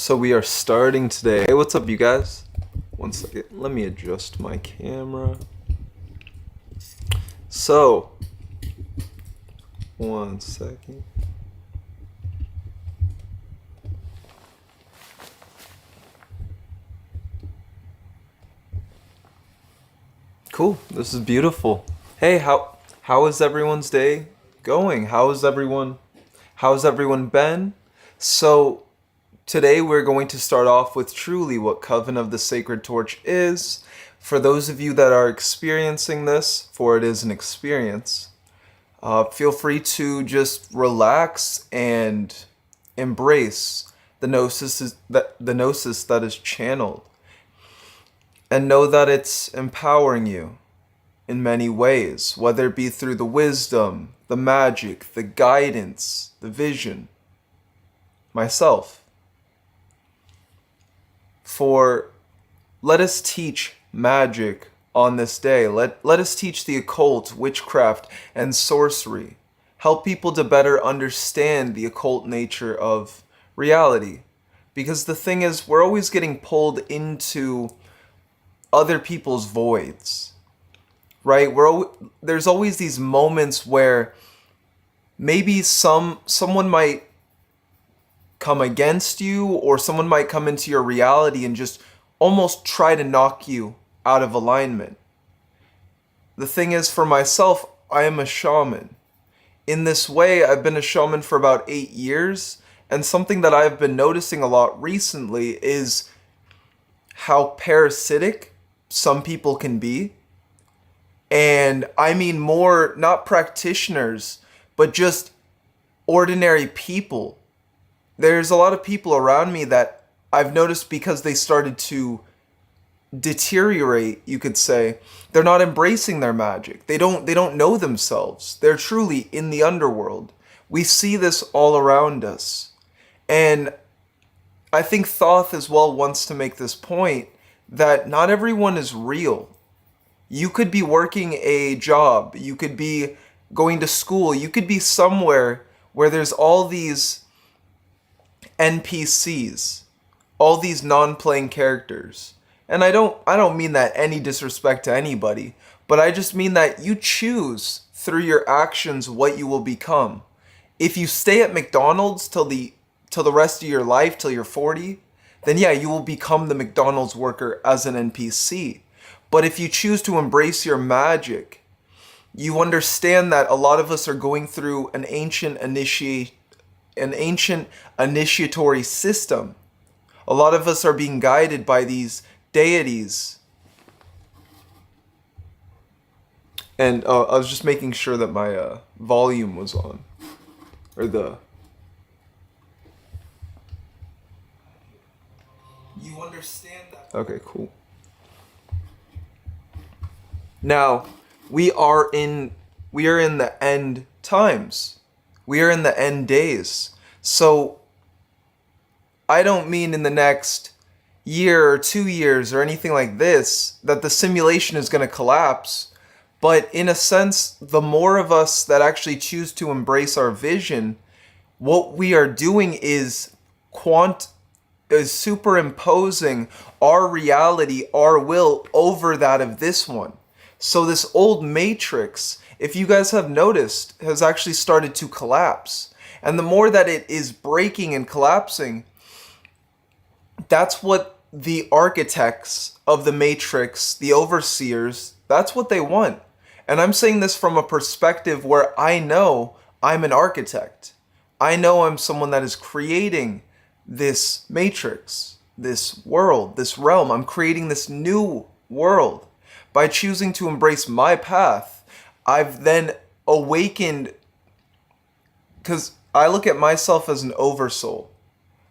So we are starting today. Hey, what's up, you guys? One second. Let me adjust my camera. So, one second. Cool. This is beautiful. Hey, how is everyone's day going? How's everyone been? So, today we're going to start off with truly what Coven of the Sacred Torch is. For those of you that are experiencing this, for it is an experience, feel free to just relax and embrace the gnosis that is channeled, and know that it's empowering you in many ways, whether it be through the wisdom, the magic, the guidance, the vision, myself. For let us teach magic on this day. Let us teach the occult, witchcraft, and sorcery. Help people to better understand the occult nature of reality. Because the thing is, we're always getting pulled into other people's voids, right? There's always these moments where maybe someone might come against you, or someone might come into your reality and just almost try to knock you out of alignment. The thing is, for myself, I am a shaman. In this way, I've been a shaman for about 8 years, and something that I've been noticing a lot recently is how parasitic some people can be. And I mean more, not practitioners, but just ordinary people. There's a lot of people around me that I've noticed, because they started to deteriorate, you could say, they're not embracing their magic. They don't know themselves. They're truly in the underworld. We see this all around us. And I think Thoth as well wants to make this point that not everyone is real. You could be working a job, you could be going to school, you could be somewhere where there's all these NPCs, all these non-playing characters. And I don't mean that any disrespect to anybody, but I just mean that you choose through your actions what you will become. If you stay at McDonald's till the rest of your life, till you're 40, then yeah, you will become the McDonald's worker as an NPC. But if you choose to embrace your magic, you understand that a lot of us are going through an ancient initiatory system. A lot of us are being guided by these deities. And I was just making sure that my volume was on. Or the... You understand that? Okay, cool. Now, we are in the end times. We are in the end days. So, I don't mean in the next year or 2 years or anything like this that the simulation is going to collapse. But in a sense, the more of us that actually choose to embrace our vision, what we are doing is superimposing our reality, our will, over that of this one. So this old matrix, if you guys have noticed, has actually started to collapse. And the more that it is breaking and collapsing, that's what the architects of the matrix, the overseers, that's what they want. And I'm saying this from a perspective where I know I'm an architect. I know I'm someone that is creating this matrix, this world, this realm. I'm creating this new world. By choosing to embrace my path, I've then awakened, because I look at myself as an oversoul.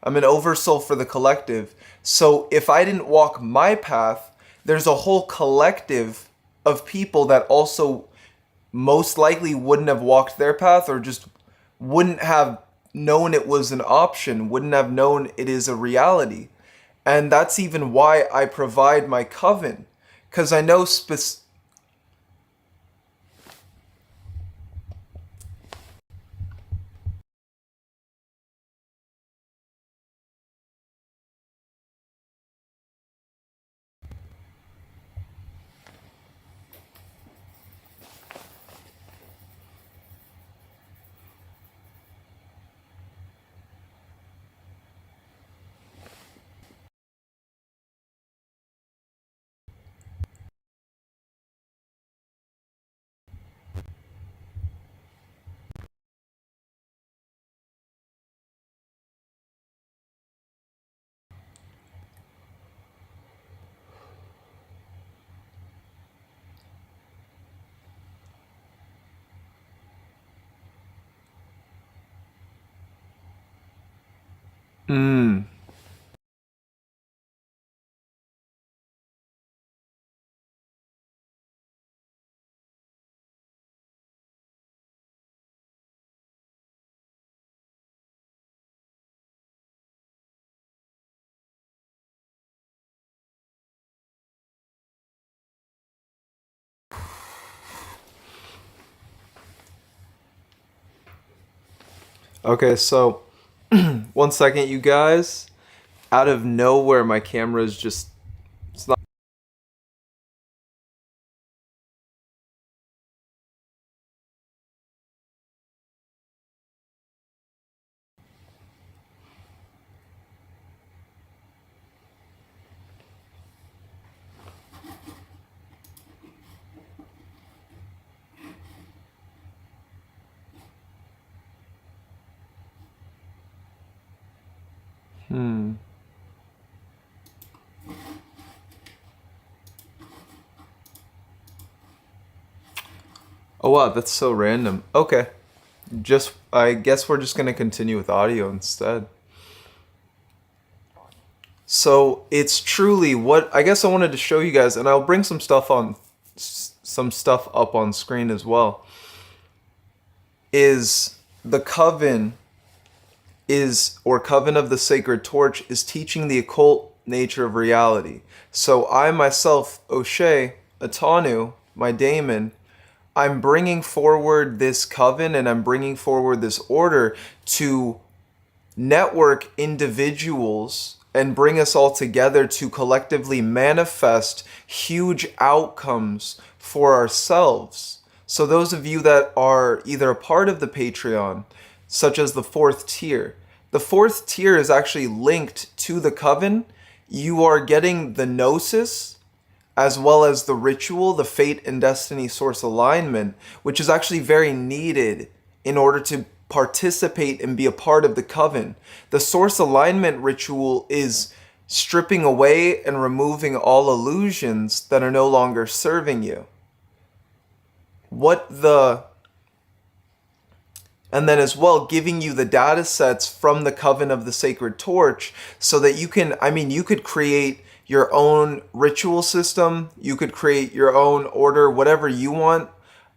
I'm an oversoul for the collective. So if I didn't walk my path, there's a whole collective of people that also most likely wouldn't have walked their path, or just wouldn't have known it was an option, wouldn't have known it is a reality. And that's even why I provide my coven, because I know Hmm. Okay, so 1 second, you guys. Out of nowhere, my camera is just. It's not. Hmm. Oh wow, that's so random. Okay. I guess we're just gonna continue with audio instead. So it's truly what I guess I wanted to show you guys, and I'll bring some stuff up on screen as well. Is the Coven or Coven of the Sacred Torch is teaching the occult nature of reality. So I myself, O'Shea, Atanu, my Damon, I'm bringing forward this coven and I'm bringing forward this order to network individuals and bring us all together to collectively manifest huge outcomes for ourselves. So those of you that are either a part of the Patreon, such as the fourth tier is actually linked to the coven. You are getting the Gnosis, as well as the ritual, the fate and destiny source alignment, which is actually very needed in order to participate and be a part of the coven. The source alignment ritual is stripping away and removing all illusions that are no longer serving you. And then as well giving you the data sets from the Coven of the Sacred Torch so that you could create your own ritual system, you could create your own order, whatever you want.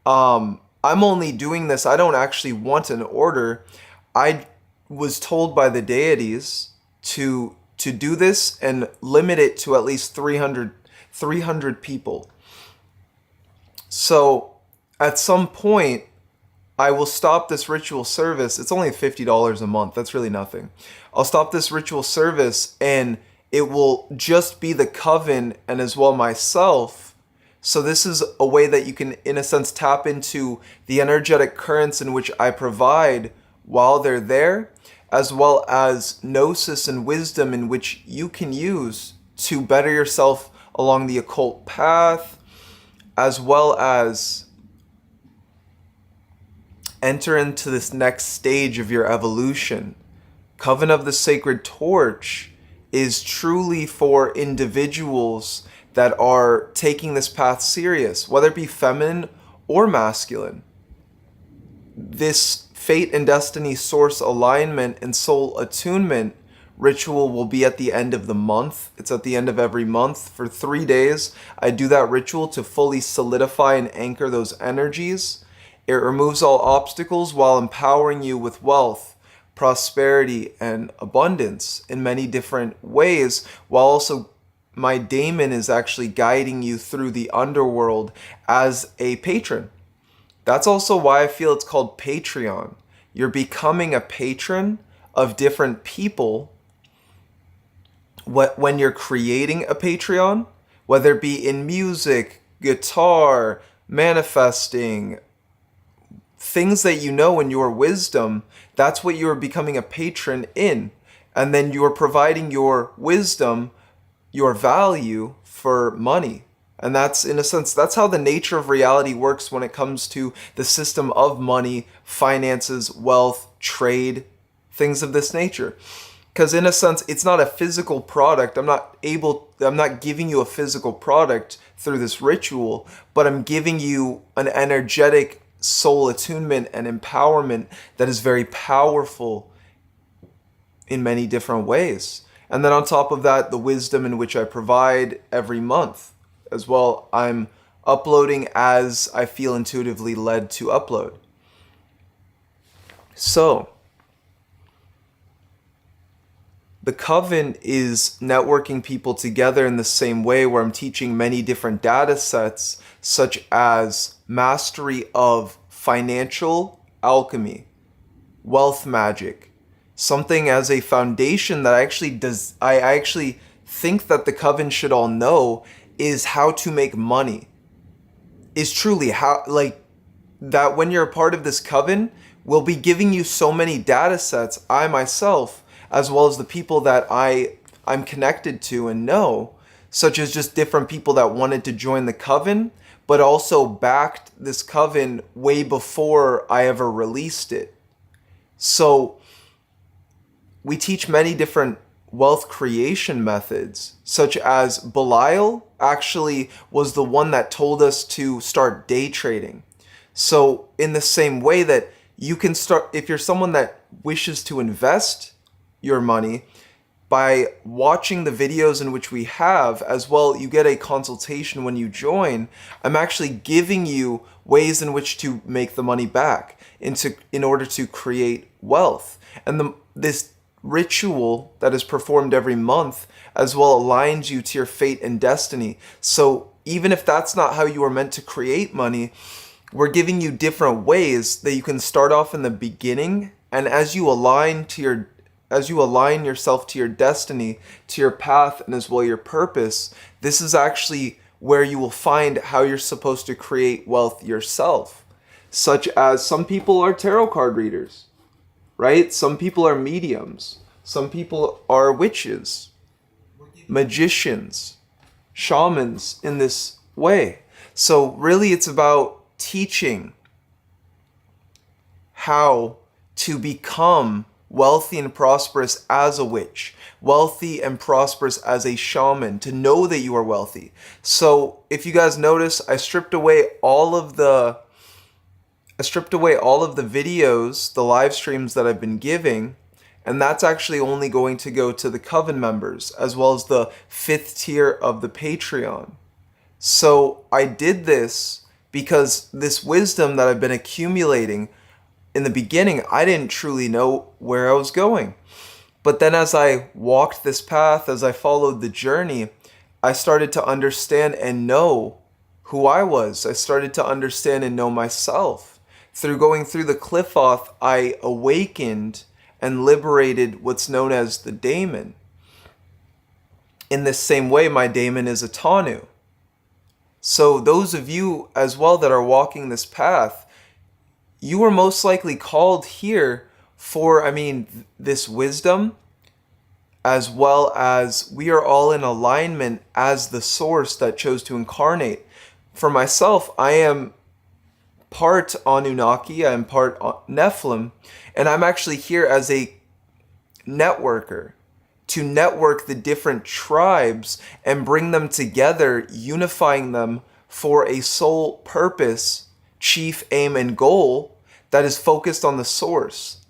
I'm only doing this, I don't actually want an order. I was told by the deities to do this and limit it to at least 300 people. So at some point, I will stop this ritual service. It's only $50 a month. That's really nothing. I'll stop this ritual service and it will just be the coven and as well myself. So this is a way that you can, in a sense, tap into the energetic currents in which I provide while they're there, as well as gnosis and wisdom in which you can use to better yourself along the occult path, as well as enter into this next stage of your evolution. Coven of the Sacred Torch is truly for individuals that are taking this path serious, whether it be feminine or masculine. This fate and destiny source alignment and soul attunement ritual will be at the end of the month. It's at the end of every month for 3 days. I do that ritual to fully solidify and anchor those energies. It removes all obstacles while empowering you with wealth, prosperity, and abundance in many different ways, while also my Damon is actually guiding you through the underworld as a patron. That's also why I feel it's called Patreon. You're becoming a patron of different people when you're creating a Patreon, whether it be in music, guitar, manifesting, things that you know in your wisdom, that's what you're becoming a patron in. And then you're providing your wisdom, your value for money. And that's, in a sense, that's how the nature of reality works when it comes to the system of money, finances, wealth, trade, things of this nature. Because in a sense, it's not a physical product. I'm not giving you a physical product through this ritual, but I'm giving you an energetic soul attunement and empowerment that is very powerful in many different ways. And then on top of that, the wisdom in which I provide every month as well. I'm uploading as I feel intuitively led to upload. So, the Coven is networking people together in the same way, where I'm teaching many different data sets, such as mastery of financial alchemy, wealth magic, something as a foundation that I actually think that the Coven should all know is how to make money. Is truly how, like, that when you're a part of this Coven, we'll be giving you so many data sets, I myself, as well as the people that I'm connected to and know, such as just different people that wanted to join the Coven, but also backed this Coven way before I ever released it. So we teach many different wealth creation methods, such as Belial actually was the one that told us to start day trading. So in the same way that you can start, if you're someone that wishes to invest your money, by watching the videos in which we have, as well, you get a consultation when you join. I'm actually giving you ways in which to make the money back in order to create wealth. And this ritual that is performed every month as well aligns you to your fate and destiny. So even if that's not how you are meant to create money, we're giving you different ways that you can start off in the beginning, and as you align yourself to your destiny, to your path, and as well your purpose, this is actually where you will find how you're supposed to create wealth yourself. Such as some people are tarot card readers, right? Some people are mediums. Some people are witches, magicians, shamans in this way. So really it's about teaching how to become wealthy and prosperous as a witch, wealthy and prosperous as a shaman, to know that you are wealthy. So if you guys notice, I stripped away all of the videos, the live streams that I've been giving, and that's actually only going to go to the Coven members, as well as the 5th tier of the Patreon. So I did this because this wisdom that I've been accumulating, in the beginning, I didn't truly know where I was going. But then as I walked this path, as I followed the journey, I started to understand and know who I was. I started to understand and know myself. Through going through the Qliphoth, I awakened and liberated what's known as the Damon. In this same way, my Damon is Atanu. So those of you as well that are walking this path, you are most likely called here for, this wisdom, as well as we are all in alignment as the source that chose to incarnate. For myself, I am part Anunnaki, I am part Nephilim, and I'm actually here as a networker to network the different tribes and bring them together, unifying them for a sole purpose, chief aim, and goal that is focused on the source.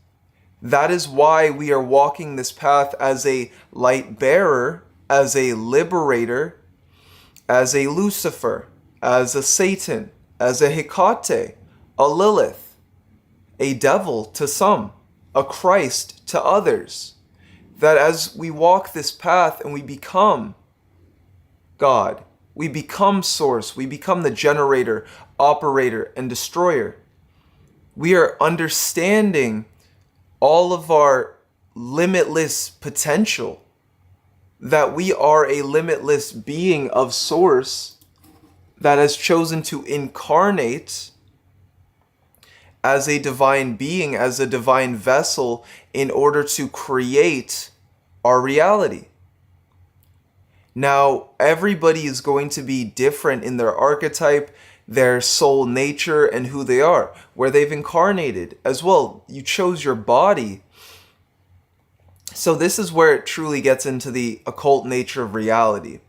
That is why we are walking this path as a light bearer, as a liberator, as a Lucifer, as a Satan, as a Hecate, a Lilith, a devil to some, a Christ to others. That as we walk this path and we become God, we become source, we become the generator, operator, and destroyer. We are understanding all of our limitless potential, that we are a limitless being of source that has chosen to incarnate as a divine being, as a divine vessel, in order to create our reality. Now, everybody is going to be different in their archetype, their soul nature, and who they are, where they've incarnated as well. You chose your body. So this is where it truly gets into the occult nature of reality.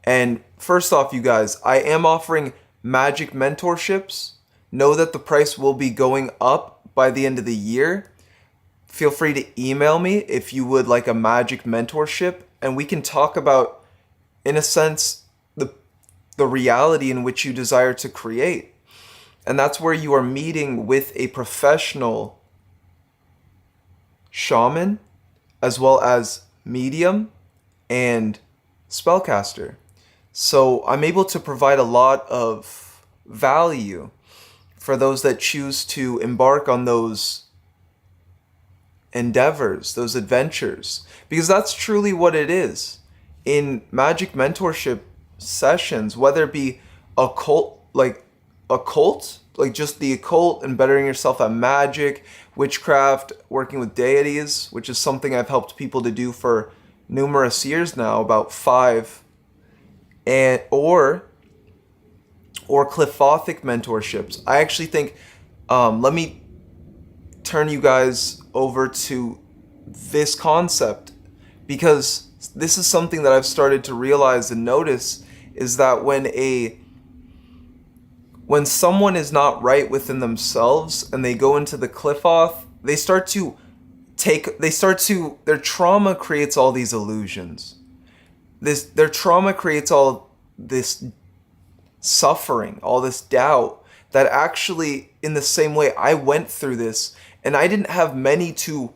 And first off, you guys, I am offering Magick mentorships. Know that the price will be going up by the end of the year. feel free to email me if you would like a Magick mentorship, and we can talk about, in a sense, the reality in which you desire to create. And that's where you are meeting with a professional shaman, as well as medium and spellcaster. So I'm able to provide a lot of value for those that choose to embark on those endeavors, those adventures, because that's truly what it is. In Magick mentorship sessions, whether it be occult, like just the occult and bettering yourself at magic, witchcraft, working with deities, which is something I've helped people to do for numerous years now, about 5, and or Qliphothic mentorships. I actually think, let me turn you guys over to this concept, because this is something that I've started to realize and notice, is that when someone is not right within themselves and they go into the qliphoth, their trauma creates all these illusions. Their trauma creates all this suffering, all this doubt, that actually, in the same way I went through this, and I didn't have many to,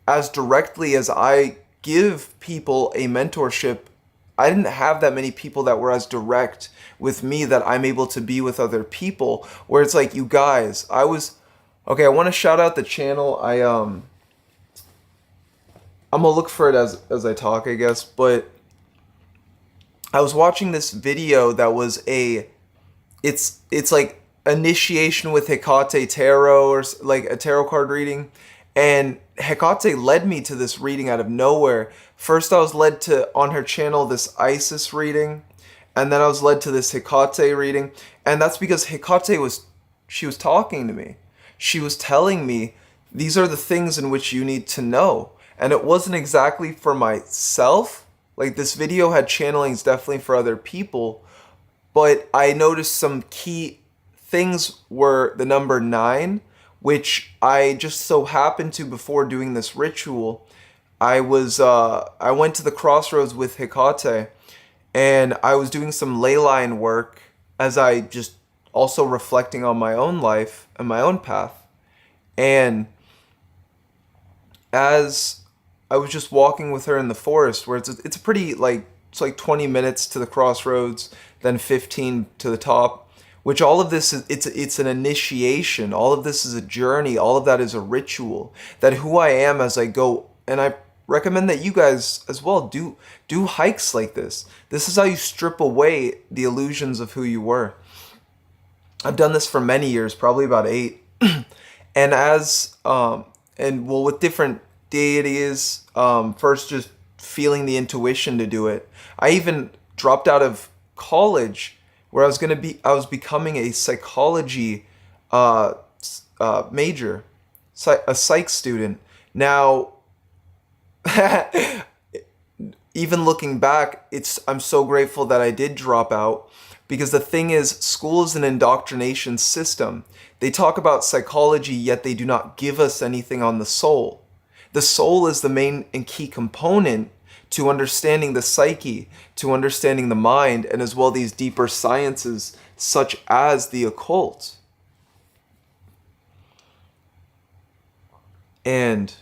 as directly as I give people a mentorship, I didn't have that many people that were as direct with me that I'm able to be with other people, where it's like, you guys, I want to shout out the channel. I'm gonna look for it as I talk, I guess, but I was watching this video that was it's like initiation with Hecate Tarot, or like a tarot card reading, and Hecate led me to this reading out of nowhere. First I was led to, on her channel, this Isis reading, and then I was led to this Hecate reading, and that's because Hecate was talking to me. She was telling me, these are the things in which you need to know. And it wasn't exactly for myself. Like, this video had channelings definitely for other people, but I noticed some key things were the number 9, which I just so happened to, before doing this ritual, I went to the crossroads with Hecate, and I was doing some ley line work as I just also reflecting on my own life and my own path. And as I was just walking with her in the forest, where it's a pretty, like, it's like 20 minutes to the crossroads, then 15 to the top, which all of this is, it's an initiation. All of this is a journey. All of that is a ritual. That who I am as I go, and I recommend that you guys as well do hikes like this. This is how you strip away the illusions of who you were. I've done this for many years, probably about 8. And with different deities, first just feeling the intuition to do it. I even dropped out of college, where I was becoming a psychology major, a psych student. Now, even looking back, I'm so grateful that I did drop out, because the thing is, school is an indoctrination system. They talk about psychology, yet they do not give us anything on the soul. The soul is the main and key component to understanding the psyche, to understanding the mind, and as well these deeper sciences such as the occult. And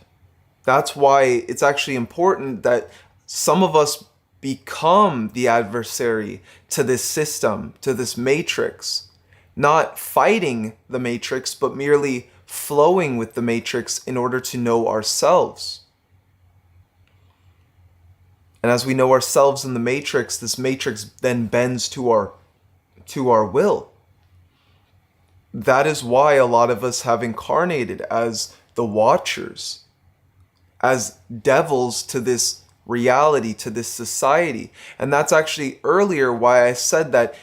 that's why it's actually important that some of us become the adversary to this system, to this matrix, not fighting the matrix, but merely flowing with the matrix in order to know ourselves. And as we know ourselves in the matrix, this matrix then bends to our will. That is why a lot of us have incarnated as the watchers, as devils to this reality, to this society. And that's actually earlier why I said that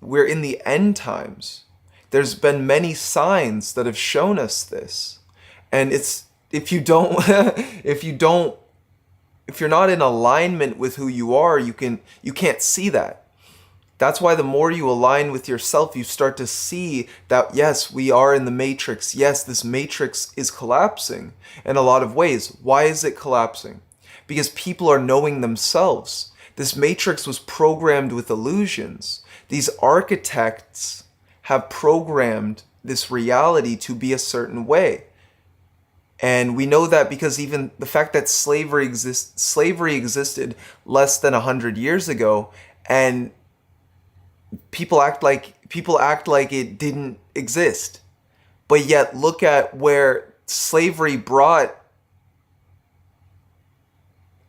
we're in the end times. There's been many signs that have shown us this. And if you're not in alignment with who you are, you can't see that. That's why the more you align with yourself, you start to see that, yes, we are in the matrix. Yes, this matrix is collapsing in a lot of ways. Why is it collapsing? Because people are knowing themselves. This matrix was programmed with illusions. These architects have programmed this reality to be a certain way. And we know that because even the fact that slavery existed less than 100 years ago, and people act like it didn't exist. But yet look at where slavery brought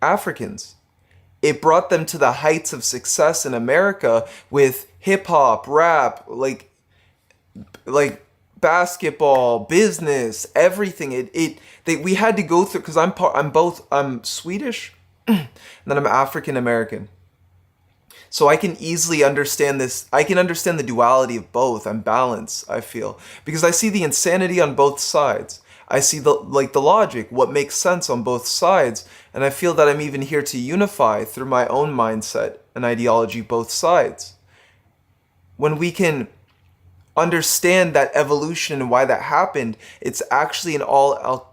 Africans. It brought them to the heights of success in America with hip hop, rap, like basketball, business, everything. We had to go through, because I'm Swedish and then I'm African American. So I can easily understand this. I can understand the duality of both. I'm balanced, I feel, because I see the insanity on both sides. I see the logic, what makes sense on both sides, and I feel that I'm even here to unify through my own mindset and ideology both sides. When we can understand that evolution and why that happened, it's actually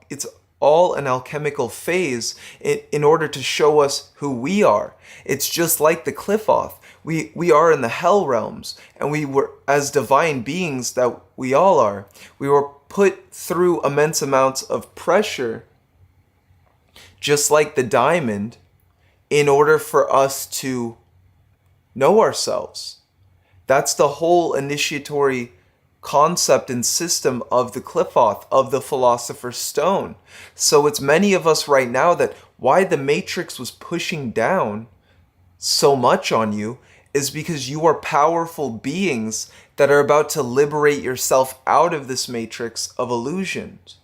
it's all an alchemical phase in order to show us who we are. It's just like the qliphoth. We are in the hell realms, and we were, as divine beings that we all are, we were put through immense amounts of pressure, just like the diamond, in order for us to know ourselves. That's the whole initiatory concept and system of the qliphoth, of the philosopher's stone. So it's many of us right now that why the matrix was pushing down so much on you is because you are powerful beings that are about to liberate yourself out of this matrix of illusions,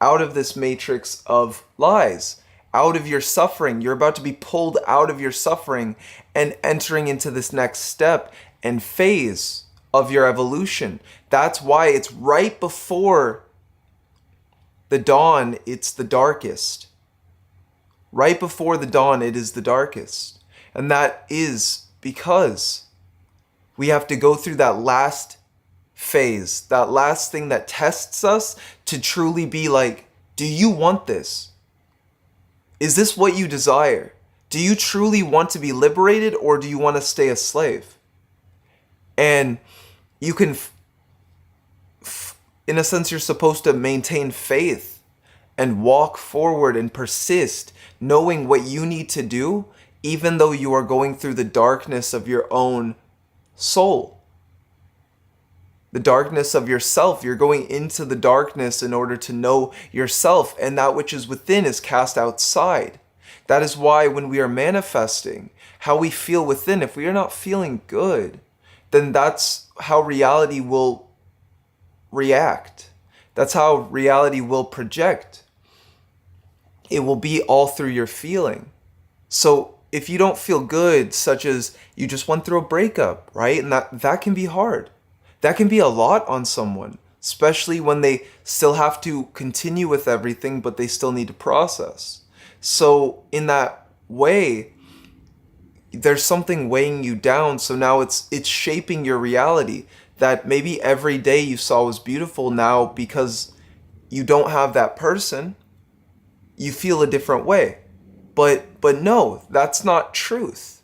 out of this matrix of lies, out of your suffering. You're about to be pulled out of your suffering and entering into this next step and phase of your evolution. That's why it's right before the dawn, it's the darkest. Right before the dawn, it is the darkest. And that is because we have to go through that last phase, that last thing that tests us to truly be like, do you want this? Is this what you desire? Do you truly want to be liberated, or do you want to stay a slave? And you can, in a sense, you're supposed to maintain faith and walk forward and persist, knowing what you need to do, even though you are going through the darkness of your own soul, the darkness of yourself. You're going into the darkness in order to know yourself, and that which is within is cast outside. That is why when we are manifesting, how we feel within, if we are not feeling good, then that's how reality will react. That's how reality will project. It will be all through your feeling. So if you don't feel good, such as you just went through a breakup, right? And that can be hard. That can be a lot on someone, especially when they still have to continue with everything, but they still need to process. So in that way, there's something weighing you down. So now it's shaping your reality, that maybe every day you saw was beautiful. Now, because you don't have that person, you feel a different way. But no, that's not truth.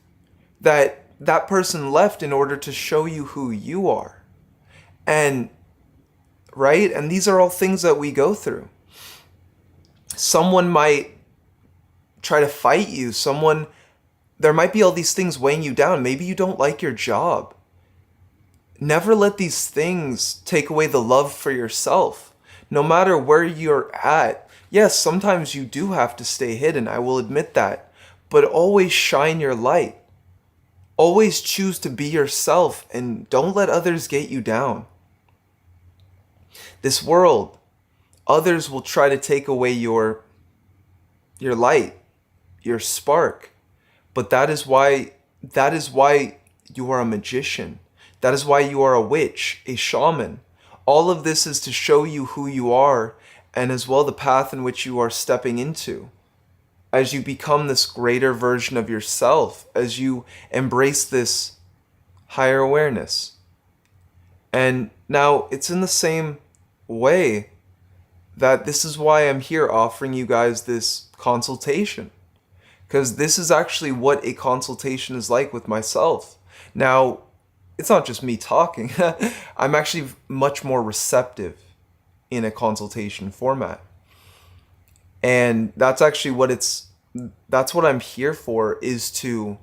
That person left in order to show you who you are. And right? And these are all things that we go through. Someone might try to fight you. There might be all these things weighing you down. Maybe you don't like your job. Never let these things take away the love for yourself. No matter where you're at, yes, sometimes you do have to stay hidden, I will admit that. But always shine your light. Always choose to be yourself, and don't let others get you down. This world, others will try to take away your light, your spark. But that is why you are a magician. That is why you are a witch, a shaman. All of this is to show you who you are, and as well the path in which you are stepping into. As you become this greater version of yourself, as you embrace this higher awareness. And now it's in the same way that this is why I'm here offering you guys this consultation. Because this is actually what a consultation is like with myself. Now, it's not just me talking. I'm actually much more receptive in a consultation format. And that's actually that's what I'm here for, is to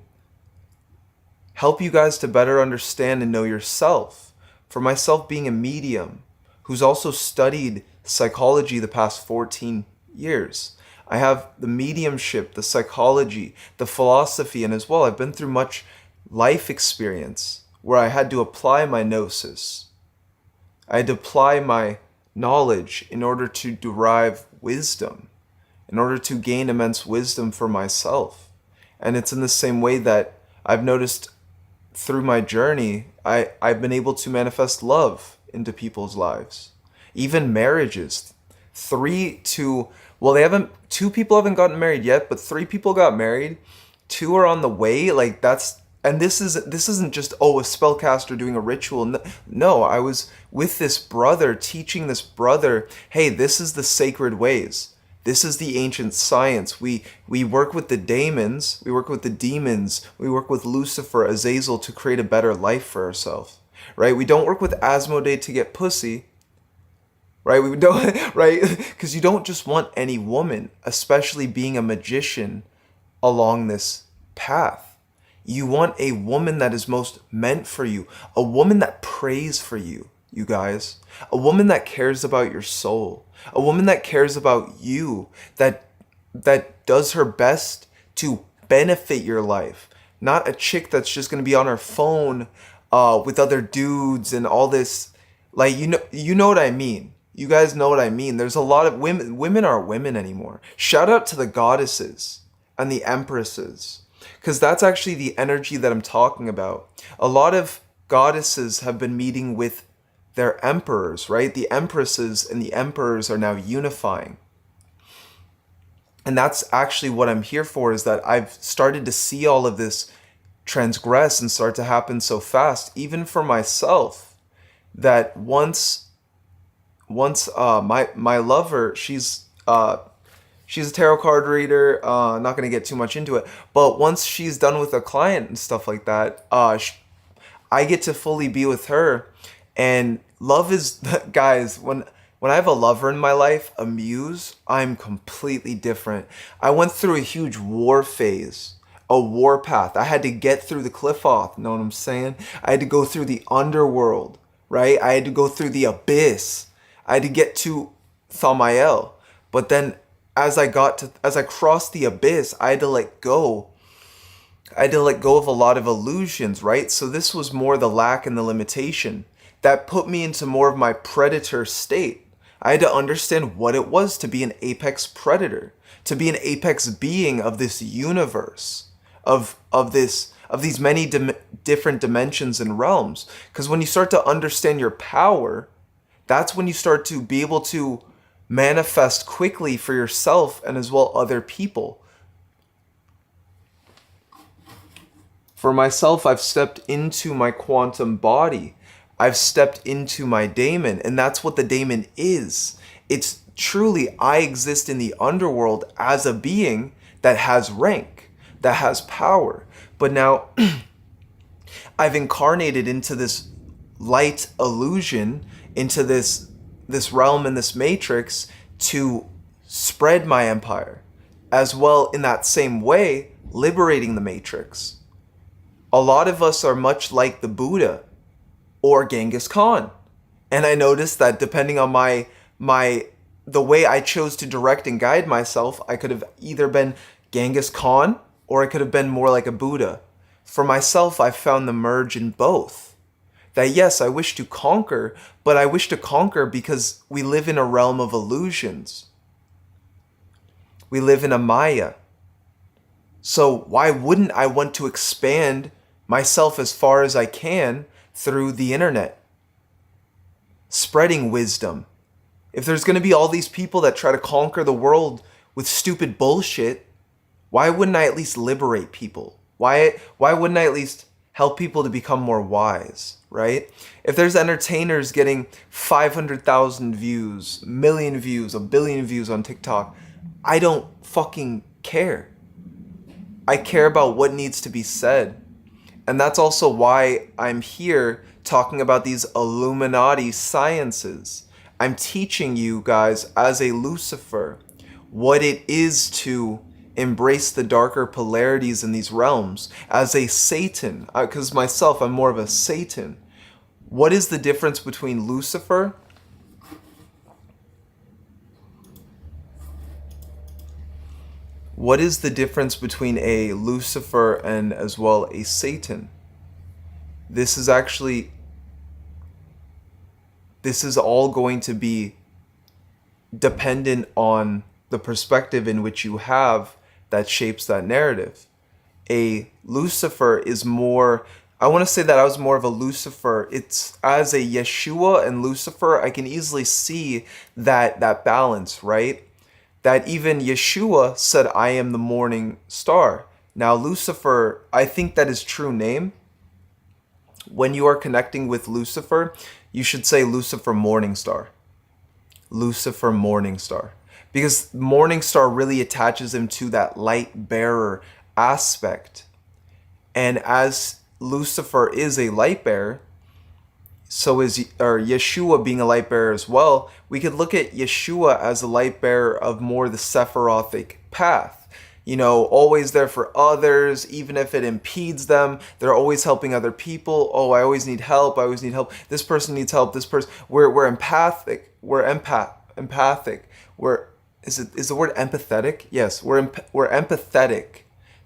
help you guys to better understand and know yourself. For myself, being a medium who's also studied psychology the past 14 years, I have the mediumship, the psychology, the philosophy, and as well, I've been through much life experience where I had to apply my gnosis. I had to apply my knowledge in order to derive wisdom, in order to gain immense wisdom for myself. And it's in the same way that I've noticed through my journey, I've been able to manifest love into people's lives. Even marriages. Two people haven't gotten married yet, but 3 people got married. 2 are on the way. And this isn't just, a spellcaster doing a ritual. No, I was with this brother, teaching this brother, hey, this is the sacred ways. This is the ancient science. We work with the demons, we work with the demons, we work with Lucifer, Azazel to create a better life for ourselves, right? We don't work with Asmodee to get pussy, right? We don't, right? Because you don't just want any woman, especially being a magician along this path. You want a woman that is most meant for you, a woman that prays for you, you guys, a woman that cares about your soul, a woman that cares about you, that does her best to benefit your life, not a chick that's just going to be on her phone with other dudes and all this. Like, you know what I mean. You guys know what I mean. There's a lot of women aren't women anymore. Shout out to the goddesses and the empresses, because that's actually the energy that I'm talking about. A lot of goddesses have been meeting with their emperors, right? The empresses and the emperors are now unifying. And that's actually what I'm here for, is that I've started to see all of this transgress and start to happen so fast, even for myself, that once my lover, she's a tarot card reader, not going to get too much into it, but once she's done with a client and stuff like that, I get to fully be with her. And love is, guys, when I have a lover in my life, a muse, I'm completely different. I went through a huge war phase, a war path. I had to get through the qliphoth, know what I'm saying? I had to go through the underworld, right? I had to go through the abyss. I had to get to Thamael. But then as I crossed the abyss, I had to let go. I had to let go of a lot of illusions, right? So this was more the lack and the limitation that put me into more of my predator state. I had to understand what it was to be an apex predator, to be an apex being of this universe, of these many different dimensions and realms. Because when you start to understand your power, that's when you start to be able to manifest quickly for yourself and as well other people. For myself, I've stepped into my quantum body. I've stepped into my Damon, and that's what the Damon is. It's truly, I exist in the underworld as a being that has rank, that has power. But now I've incarnated into this light illusion, into this realm and this matrix to spread my empire, as well in that same way, liberating the matrix. A lot of us are much like the Buddha or Genghis Khan. And I noticed that depending on the way I chose to direct and guide myself, I could have either been Genghis Khan or I could have been more like a Buddha. For myself, I found the merge in both. That yes, I wish to conquer, but I wish to conquer because we live in a realm of illusions. We live in a Maya. So why wouldn't I want to expand myself as far as I can through the internet, spreading wisdom? If there's going to be all these people that try to conquer the world with stupid bullshit, why wouldn't I at least liberate people? Why wouldn't I at least help people to become more wise, right? If there's entertainers getting 500,000 views, a million views, a billion views on TikTok, I don't fucking care. I care about what needs to be said. And that's also why I'm here talking about these Illuminati sciences. I'm teaching you guys as a Lucifer what it is to embrace the darker polarities in these realms. As a Satan, because myself, I'm more of a Satan. What is the difference between Lucifer What is the difference between a Lucifer and as well a Satan? This is all going to be dependent on the perspective in which you have that shapes that narrative. A Lucifer is more, I want to say that I was more of a Lucifer. It's as a Yeshua and Lucifer, I can easily see that balance, right? That even Yeshua said, I am the morning star. Now, Lucifer, I think that his true name, when you are connecting with Lucifer, you should say Lucifer Morning Star. Lucifer Morning Star. Because Morning Star really attaches him to that light bearer aspect. And as Lucifer is a light bearer, so is Yeshua being a light bearer as well. We could look at Yeshua as a light bearer of more the sephirothic path. You know, always there for others, even if it impedes them. They're always helping other people. Oh, I always need help. I always need help. This person needs help. This person. We're empathic. We're empathic. Is the word empathetic? Yes, we're empathetic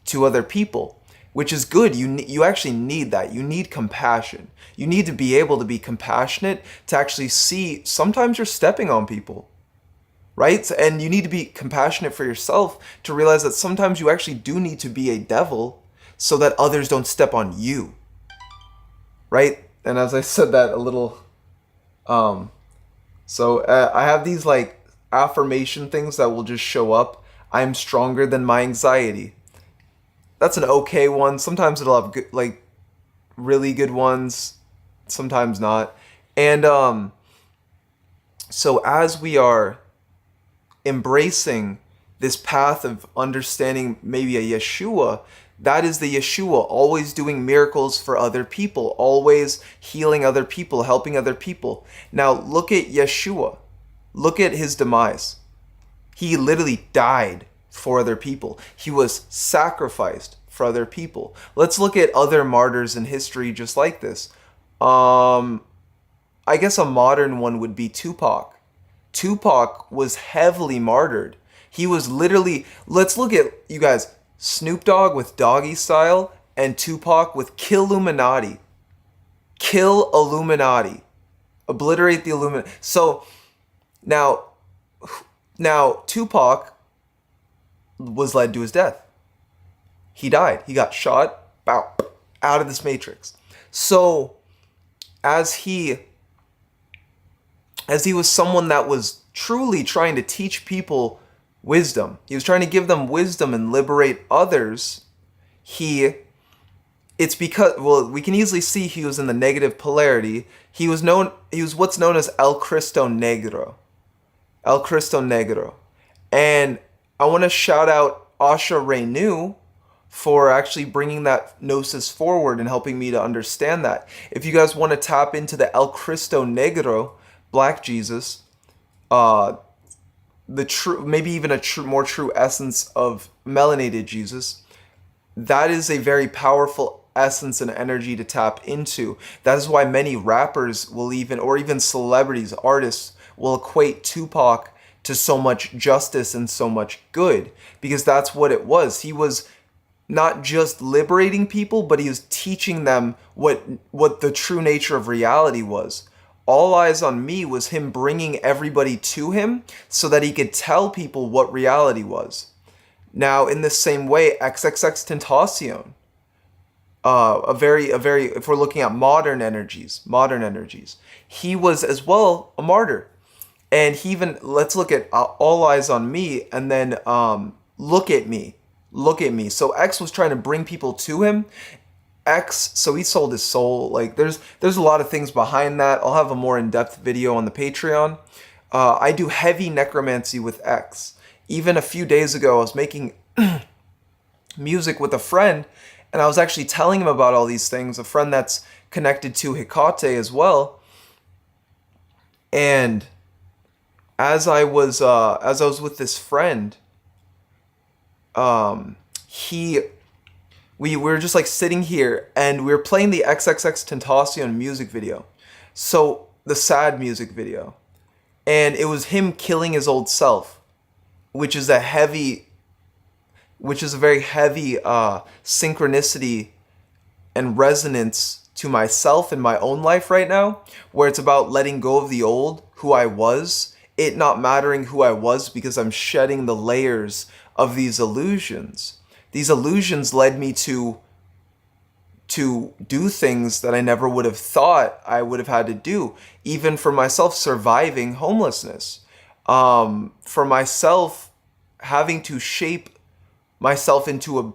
to other people, which is good. You actually need that. You need compassion. You need to be able to be compassionate to actually see sometimes you're stepping on people, right? And you need to be compassionate for yourself to realize that sometimes you actually do need to be a devil so that others don't step on you, right? And as I said that a little, I have these like affirmation things that will just show up. I'm stronger than my anxiety. That's an okay one. Sometimes it'll have good, like really good ones, sometimes not. And so as we are embracing this path of understanding maybe a Yeshua, that is the Yeshua, always doing miracles for other people, always healing other people, helping other people. Now look at Yeshua. Look at his demise. He literally died for other people. He was sacrificed for other people. Let's look at other martyrs in history just like this. I guess a modern one would be Tupac. Tupac was heavily martyred. He was literally, let's look at, you guys, Snoop Dogg with Doggy Style and Tupac with Kill Illuminati. Kill Illuminati. Obliterate the Illuminati. So now Tupac was led to his death. He died. He got shot out of this matrix. So as he was someone that was truly trying to teach people wisdom, he was trying to give them wisdom and liberate others. It's because, well, we can easily see he was in the negative polarity. He was what's known as El Cristo Negro. El Cristo Negro. And I want to shout out Asha Renew for actually bringing that Gnosis forward and helping me to understand that. If you guys want to tap into the El Cristo Negro, Black Jesus, the true, maybe even a more true essence of melanated Jesus, that is a very powerful essence and energy to tap into. That is why many rappers will even celebrities, artists will equate Tupac to so much justice and so much good, because that's what it was. He was not just liberating people, but he was teaching them what the true nature of reality was. All Eyes on Me was him bringing everybody to him so that he could tell people what reality was. Now, in the same way, XXXTentacion, if we're looking at modern energies, he was as well a martyr. And he even, let's look at All Eyes on Me and then Look at Me. So X was trying to bring people to him. X, so he sold his soul. Like there's a lot of things behind that. I'll have a more in-depth video on the Patreon. I do heavy necromancy with X. Even a few days ago, I was making music with a friend, and I was actually telling him about all these things. A friend that's connected to Hecate as well. And as I was with this friend, we were just like sitting here, and we were playing the XXX Tentacion music video, so the sad music video, and it was him killing his old self, which is a very heavy synchronicity and resonance to myself in my own life right now, where it's about letting go of the old, who I was, it not mattering who I was, because I'm shedding the layers of these illusions. These illusions led me to do things that I never would have thought I would have had to do. Even for myself, surviving homelessness. For myself, having to shape myself into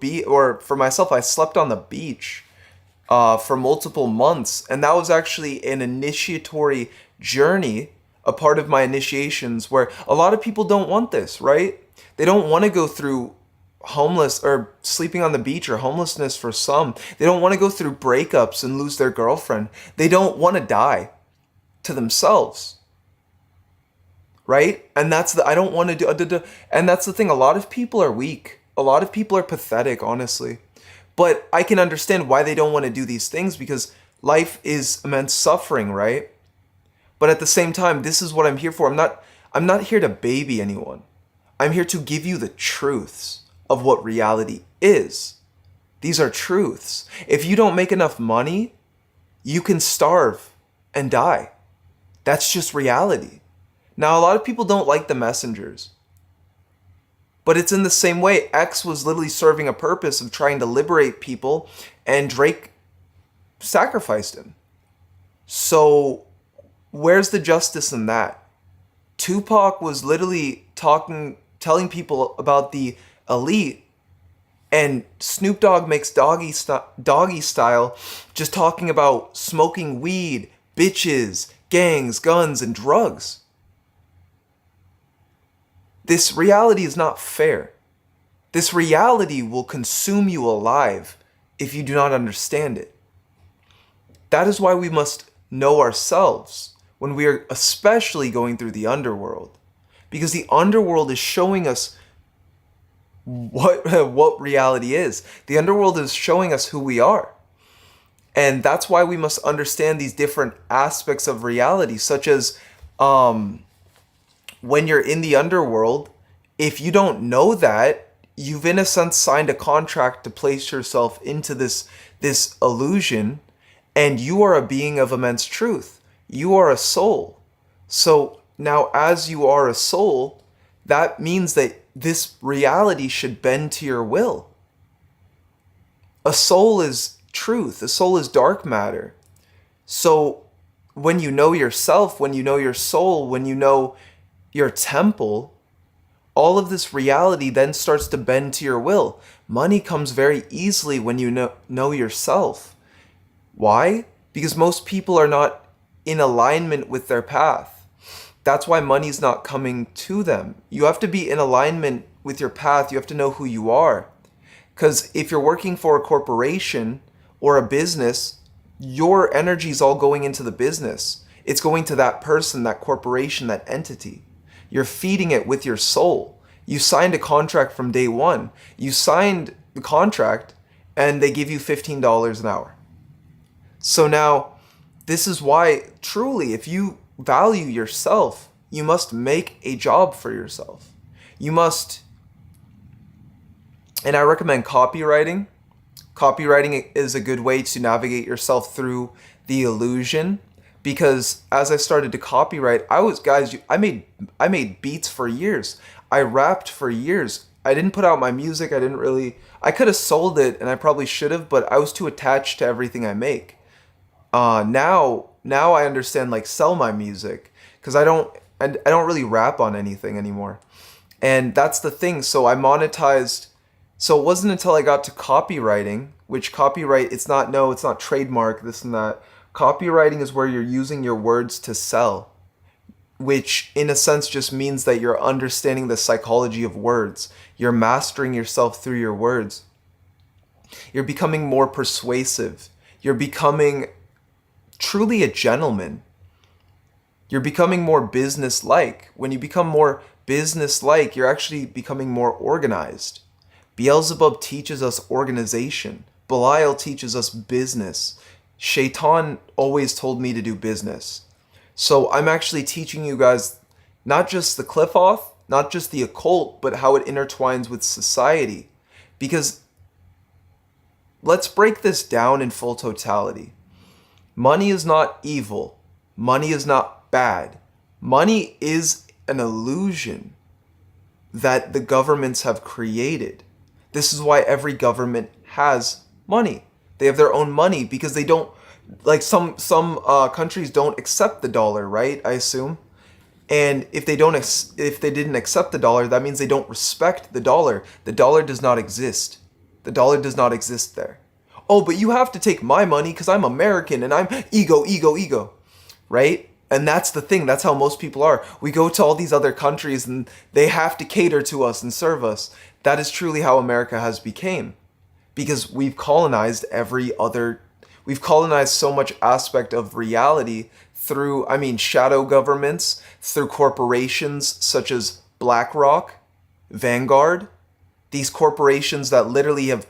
for myself, I slept on the beach for multiple months. And that was actually an initiatory journey, a part of my initiations, where a lot of people don't want this, right? They don't want to go through homeless or sleeping on the beach, or homelessness for some. They don't want to go through breakups and lose their girlfriend. They don't want to die to themselves, right? And that's I don't want to do, and that's the thing. A lot of people are weak. A lot of people are pathetic, honestly. But I can understand why they don't want to do these things, because life is immense suffering, right? But at the same time, this is what I'm here for. I'm not here to baby anyone. I'm here to give you the truths of what reality is. These are truths. If you don't make enough money, you can starve and die. That's just reality. Now, a lot of people don't like the messengers, but it's in the same way. X was literally serving a purpose of trying to liberate people, and Drake sacrificed him. So where's the justice in that? Tupac was literally telling people about the elite, and Snoop Dogg makes doggy style, just talking about smoking weed, bitches, gangs, guns, and drugs. This reality is not fair. This reality will consume you alive if you do not understand it. That is why we must know ourselves when we are especially going through the underworld, because the underworld is showing us what reality is. The underworld is showing us who we are. And that's why we must understand these different aspects of reality, such as when you're in the underworld, if you don't know that, you've in a sense signed a contract to place yourself into this illusion, and you are a being of immense truth. You are a soul. So now, as you are a soul, that means that this reality should bend to your will. A soul is truth. A soul is dark matter. So when you know yourself, when you know your soul, when you know your temple, all of this reality then starts to bend to your will. Money comes very easily when you know yourself. Why? Because most people are not in alignment with their path. That's why money's not coming to them. You have to be in alignment with your path. You have to know who you are. Because if you're working for a corporation or a business, your energy is all going into the business. It's going to that person, that corporation, that entity. You're feeding it with your soul. You signed a contract from day one. You signed the contract and they give you $15 an hour. So now, this is why, truly, if you value yourself, you must make a job for yourself. You must, and I recommend copywriting. Copywriting is a good way to navigate yourself through the illusion, because as I started to copyright, I made beats for years. I rapped for years. I didn't put out my music. I could have sold it, and I probably should have, but I was too attached to everything I make. Now I understand, like, sell my music, because I don't really rap on anything anymore. And that's the thing. So I monetized So it wasn't until I got to copywriting, which copyright, it's not trademark, this and that. Copywriting is where you're using your words to sell, which in a sense just means that you're understanding the psychology of words. You're mastering yourself through your words. You're becoming more persuasive. You're becoming truly a gentleman. You're becoming more business-like. When you become more business-like, you're actually becoming more organized. Beelzebub teaches us organization. Belial teaches us business. Shaitan always told me to do business. So I'm actually teaching you guys not just the qliphoth, not just the occult, but how it intertwines with society. Because let's break this down in full totality. Money is not evil. Money is not bad. Money is an illusion that the governments have created. This is why every government has money. They have their own money because they don't, like some countries don't accept the dollar, right? I assume. And if they didn't accept the dollar, that means they don't respect the dollar. The dollar does not exist. The dollar does not exist there. Oh, but you have to take my money because I'm American and I'm ego, right? And that's the thing. That's how most people are. We go to all these other countries and they have to cater to us and serve us. That is truly how America has become. Because we've colonized we've colonized so much aspect of reality through, shadow governments, through corporations such as BlackRock, Vanguard, these corporations that literally have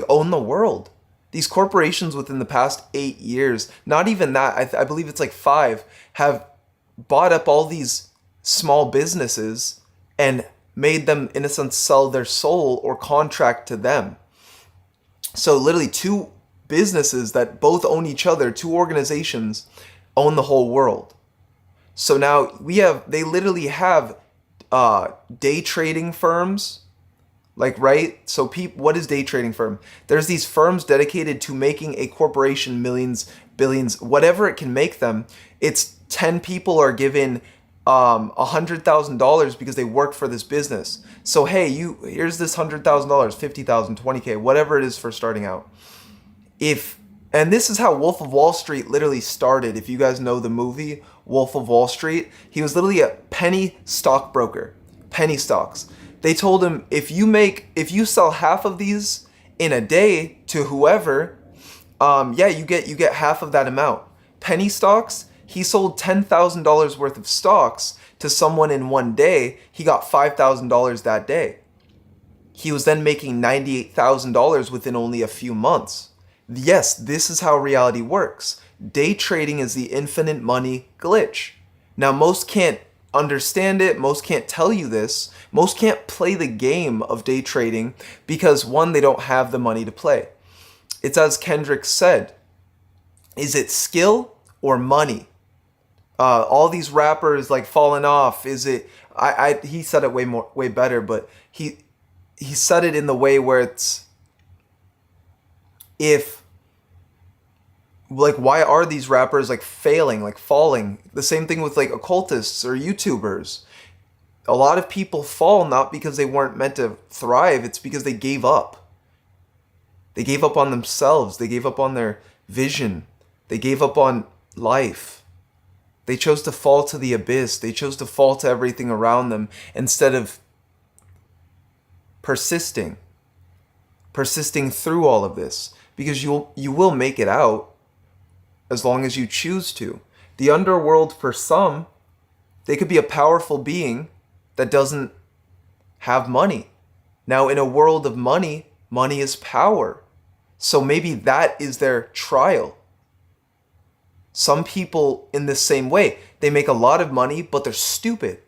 own the world. These corporations within the past 8 years, not even that, I believe it's 5, have bought up all these small businesses and made them, in a sense, sell their soul or contract to them. So literally 2 businesses that both own each other, 2 organizations, own the whole world. So now they literally have day trading firms. Right? So what is day trading firm? There's these firms dedicated to making a corporation millions, billions, whatever it can make them. It's 10 people are given $100,000 because they work for this business. So hey, here's this $100,000, $50,000, $20K, whatever it is for starting out. And this is how Wolf of Wall Street literally started. If you guys know the movie Wolf of Wall Street, he was literally a penny stockbroker, penny stocks. They told him, if you sell half of these in a day to whoever, you get half of that amount. Penny stocks, he sold $10,000 worth of stocks to someone in one day. He got $5,000 that day. He was then making $98,000 within only a few months. Yes, this is how reality works. Day trading is the infinite money glitch. Now, most can't understand it. Most can't tell you this. Most can't play the game of day trading because, one, they don't have the money to play. It's as Kendrick said, is it skill or money? All these rappers falling off. Is it? He said it way better, but he said it in the way where it's why are these rappers failing, falling? The same thing with occultists or YouTubers. A lot of people fall not because they weren't meant to thrive, it's because they gave up. They gave up on themselves, they gave up on their vision, they gave up on life. They chose to fall to the abyss, they chose to fall to everything around them instead of persisting through all of this, because you will make it out. As long as you choose to. The underworld, for some, they could be a powerful being that doesn't have money. Now, in a world of money, money is power. So maybe that is their trial. Some people in the same way, they make a lot of money, but they're stupid.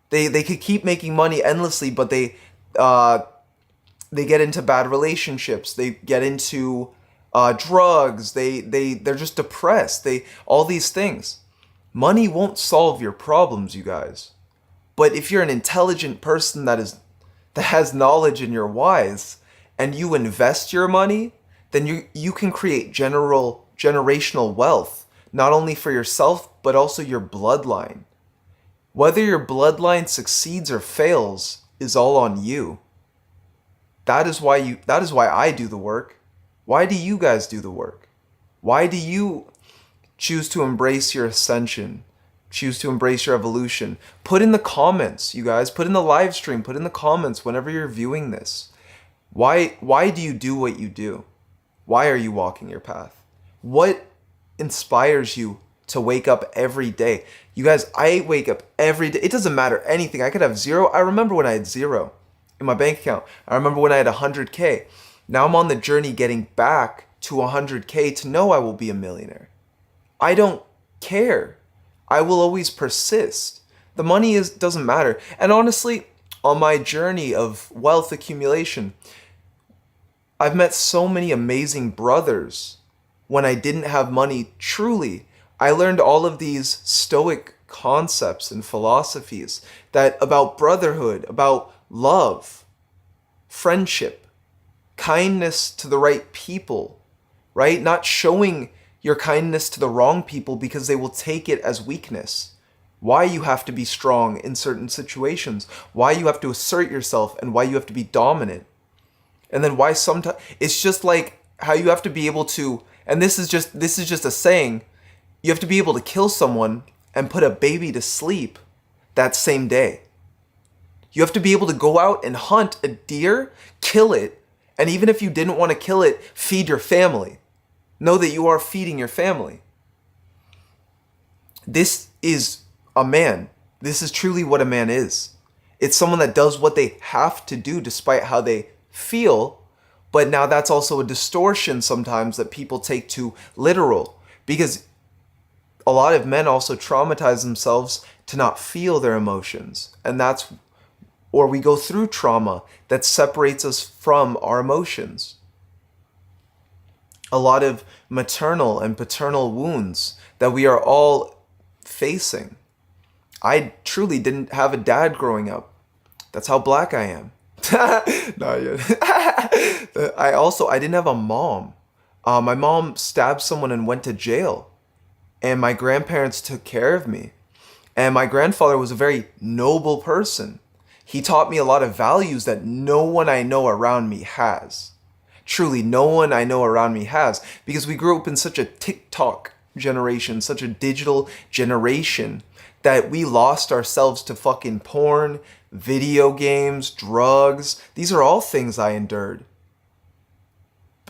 They could keep making money endlessly, but they get into bad relationships. They get into drugs, they're just depressed, all these things. Money won't solve your problems, you guys. But if you're an intelligent person that has knowledge and you're wise, and you invest your money, then you can create generational wealth, not only for yourself, but also your bloodline. Whether your bloodline succeeds or fails is all on you. That is why I do the work. Why do you guys do the work? Why do you choose to embrace your ascension? Choose to embrace your evolution? Put in the comments, you guys. Put in the live stream. Put in the comments whenever you're viewing this. Why do you do what you do? Why are you walking your path? What inspires you to wake up every day? You guys, I wake up every day. It doesn't matter anything. I could have zero. I remember when I had zero in my bank account. I remember when I had 100K. Now I'm on the journey getting back to 100K to know I will be a millionaire. I don't care. I will always persist. The money doesn't matter. And honestly, on my journey of wealth accumulation, I've met so many amazing brothers when I didn't have money. Truly, I learned all of these stoic concepts and philosophies that about brotherhood, about love, friendship, kindness to the right people, right? Not showing your kindness to the wrong people because they will take it as weakness. Why you have to be strong in certain situations, why you have to assert yourself, and why you have to be dominant. And then why sometimes it's just like how you have to be able to, and this is just a saying, you have to be able to kill someone and put a baby to sleep that same day. You have to be able to go out and hunt a deer, kill it, and even if you didn't want to kill it, feed your family. Know that you are feeding your family. This is a man. This is truly what a man is. It's someone that does what they have to do despite how they feel, but now that's also a distortion sometimes that people take to literal, because a lot of men also traumatize themselves to not feel their emotions, and or we go through trauma that separates us from our emotions. A lot of maternal and paternal wounds that we are all facing. I truly didn't have a dad growing up. That's how black I am. Not yet. I didn't have a mom. My mom stabbed someone and went to jail. And my grandparents took care of me. And my grandfather was a very noble person. He taught me a lot of values that no one I know around me has. Truly, no one I know around me has. Because we grew up in such a TikTok generation, such a digital generation, that we lost ourselves to fucking porn, video games, drugs. These are all things I endured.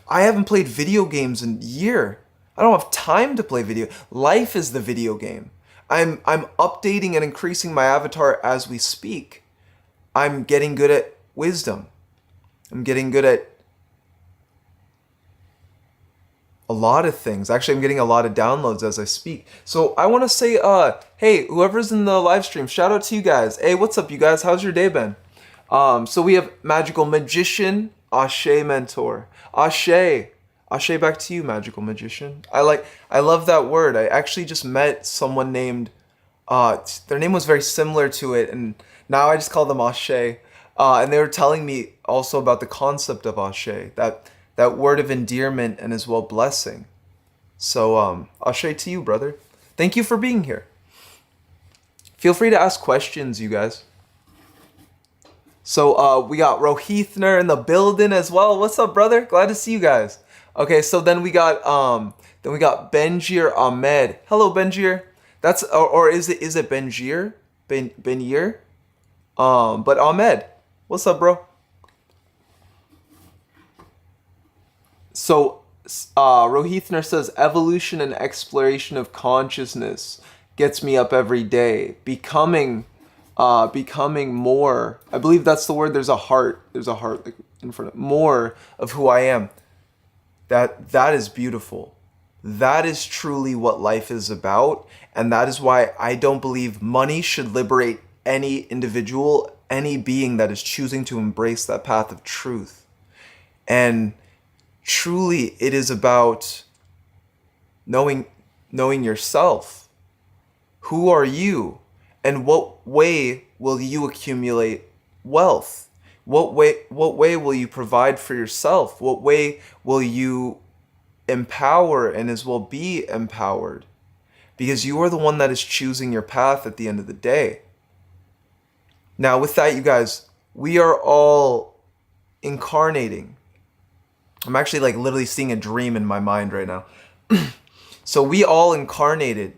I haven't played video games in a year. I don't have time to play video. Life is the video game. I'm updating and increasing my avatar as we speak. I'm getting good at wisdom. I'm getting good at a lot of things. Actually, I'm getting a lot of downloads as I speak. So I want to say, hey, whoever's in the live stream, shout out to you guys. Hey, what's up, you guys? How's your day been? So we have Magical Magician, Ashe Mentor. Ashe back to you, Magical Magician. I love that word. I actually just met someone named, their name was very similar to it, and now I just call them Ashe. And they were telling me also about the concept of Ashe, that word of endearment and as well blessing. So, Ashe to you, brother. Thank you for being here. Feel free to ask questions, you guys. So, we got Rohithner in the building as well. What's up, brother? Glad to see you guys. Okay, so then we got Benjir Ahmed. Hello, Benjir. That's or is it Benjir? Benjir? But Ahmed. What's up, bro? So, Rohithner says, evolution and exploration of consciousness gets me up every day. Becoming more. I believe that's the word. There's a heart like in front of more of who I am. That is beautiful. That is truly what life is about. And that is why I don't believe money should liberate any individual, any being that is choosing to embrace that path of truth. And truly, it is about knowing yourself. Who are you? And what way will you accumulate wealth? What way will you provide for yourself? What way will you empower and as well be empowered? Because you are the one that is choosing your path at the end of the day. Now, with that, you guys, we are all incarnating. I'm actually like literally seeing a dream in my mind right now. So we all incarnated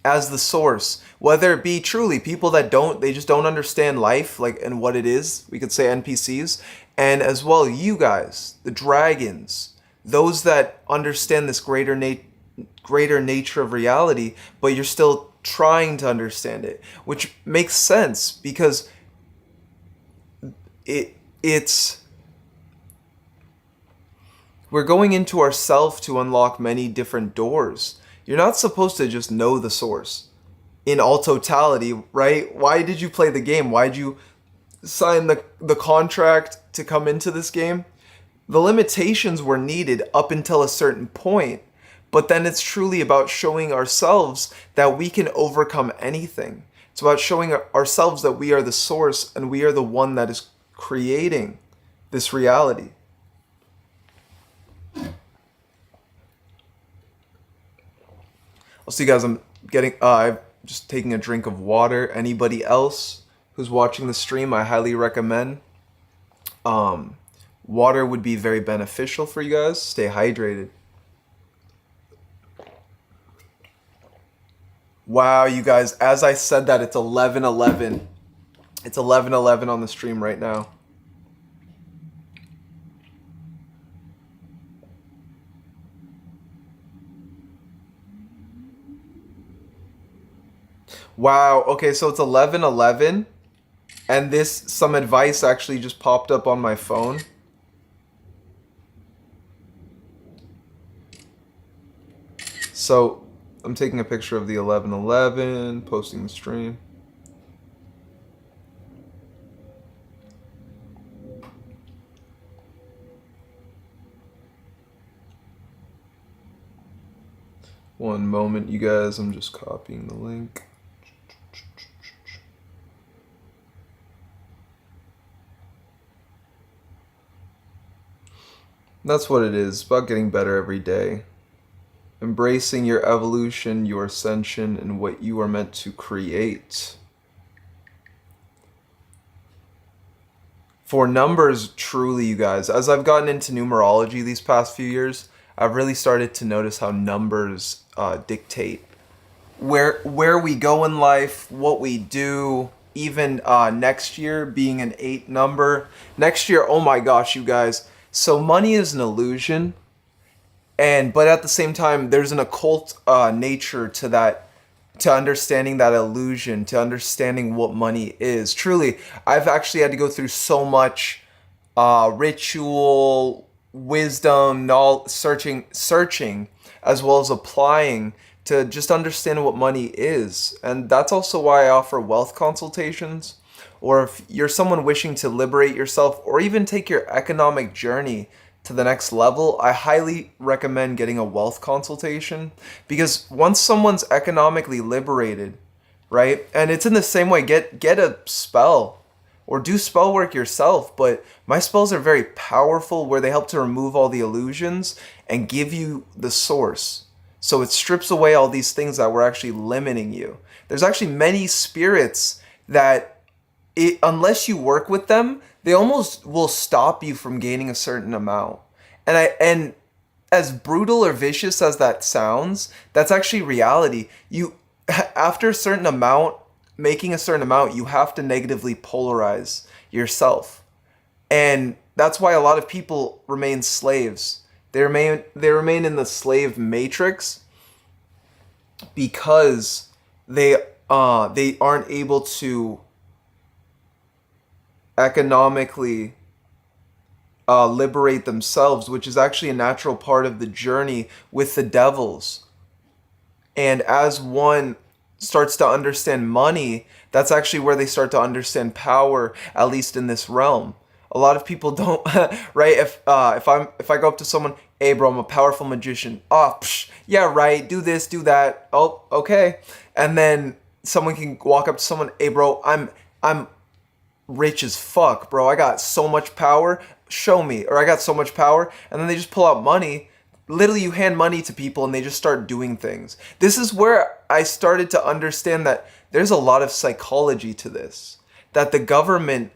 as the source, whether it be truly people that they just don't understand life, like, and what it is. We could say NPCs, and as well you guys, the dragons, those that understand this greater nature of reality, but you're still trying to understand it, which makes sense because it's we're going into ourself to unlock many different doors. You're not supposed to just know the source in all totality, right? Why did you play the game? Why did you sign the contract to come into this game? The limitations were needed up until a certain point, but then it's truly about showing ourselves that we can overcome anything. It's about showing ourselves that we are the source and we are the one that is creating this reality. I'll see you guys. I'm just taking a drink of water. Anybody else who's watching the stream, I highly recommend. Water would be very beneficial for you guys. Stay hydrated. Wow, you guys, as I said that, it's 11:11. It's 11:11 on the stream right now. Wow, okay, so it's 11:11, and some advice actually just popped up on my phone. So, I'm taking a picture of the 11:11, posting the stream. One moment, you guys, I'm just copying the link. That's what it is. It's about getting better every day. Embracing your evolution, your ascension, and what you are meant to create. For numbers, truly, you guys, as I've gotten into numerology these past few years, I've really started to notice how numbers dictate where we go in life, what we do. Even next year being an 8 number. Next year, oh my gosh, you guys. So money is an illusion, but at the same time, there's an occult nature to that, to understanding that illusion, to understanding what money is. Truly, I've actually had to go through so much ritual, wisdom, knowledge, searching, as well as applying to just understand what money is. And that's also why I offer wealth consultations. Or if you're someone wishing to liberate yourself or even take your economic journey to the next level, I highly recommend getting a wealth consultation, because once someone's economically liberated, right? And it's in the same way, get a spell or do spell work yourself, but my spells are very powerful where they help to remove all the illusions and give you the source. So it strips away all these things that were actually limiting you. There's actually many spirits that unless you work with them, they almost will stop you from gaining a certain amount. And as brutal or vicious as that sounds, that's actually reality. You, after a certain amount, making a certain amount, you have to negatively polarize yourself. And that's why a lot of people remain slaves. They remain in the slave matrix because they aren't able to economically liberate themselves, which is actually a natural part of the journey with the devils. And as one starts to understand money, that's actually where they start to understand power, at least in this realm. A lot of people don't, right? If I go up to someone, hey bro, I'm a powerful magician. Oh, yeah, right. Do this, do that. Oh, okay. And then someone can walk up to someone, hey bro, I'm rich as fuck, bro. I got so much power. Show me. Or I got so much power. And then they just pull out money. Literally, you hand money to people and they just start doing things. This is where I started to understand that there's a lot of psychology to this. That the government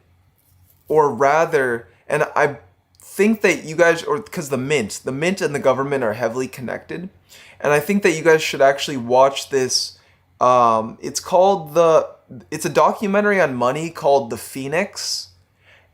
or rather, and I think that you guys, or because the mint and the government are heavily connected, and I think that you guys should actually watch this. It's a documentary on money called The Phoenix,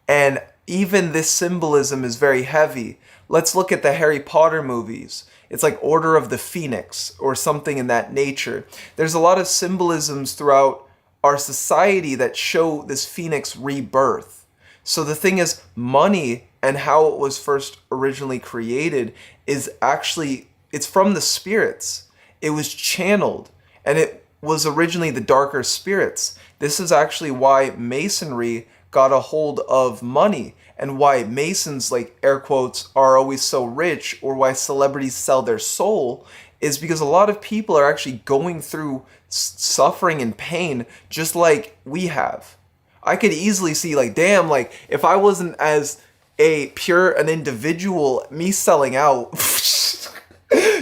and even this symbolism is very heavy. Let's look at the Harry Potter movies. It's like Order of the Phoenix or something in that nature. There's a lot of symbolisms throughout our society that show this phoenix rebirth. So the thing is, money and how it was first originally created is actually, it's from the spirits. It was channeled, and it was originally the darker spirits. This is actually why Masonry got a hold of money, and why Masons, like air quotes, are always so rich, or why celebrities sell their soul, is because a lot of people are actually going through suffering and pain just like we have. I could easily see, like, damn, like, if I wasn't as an individual, me selling out,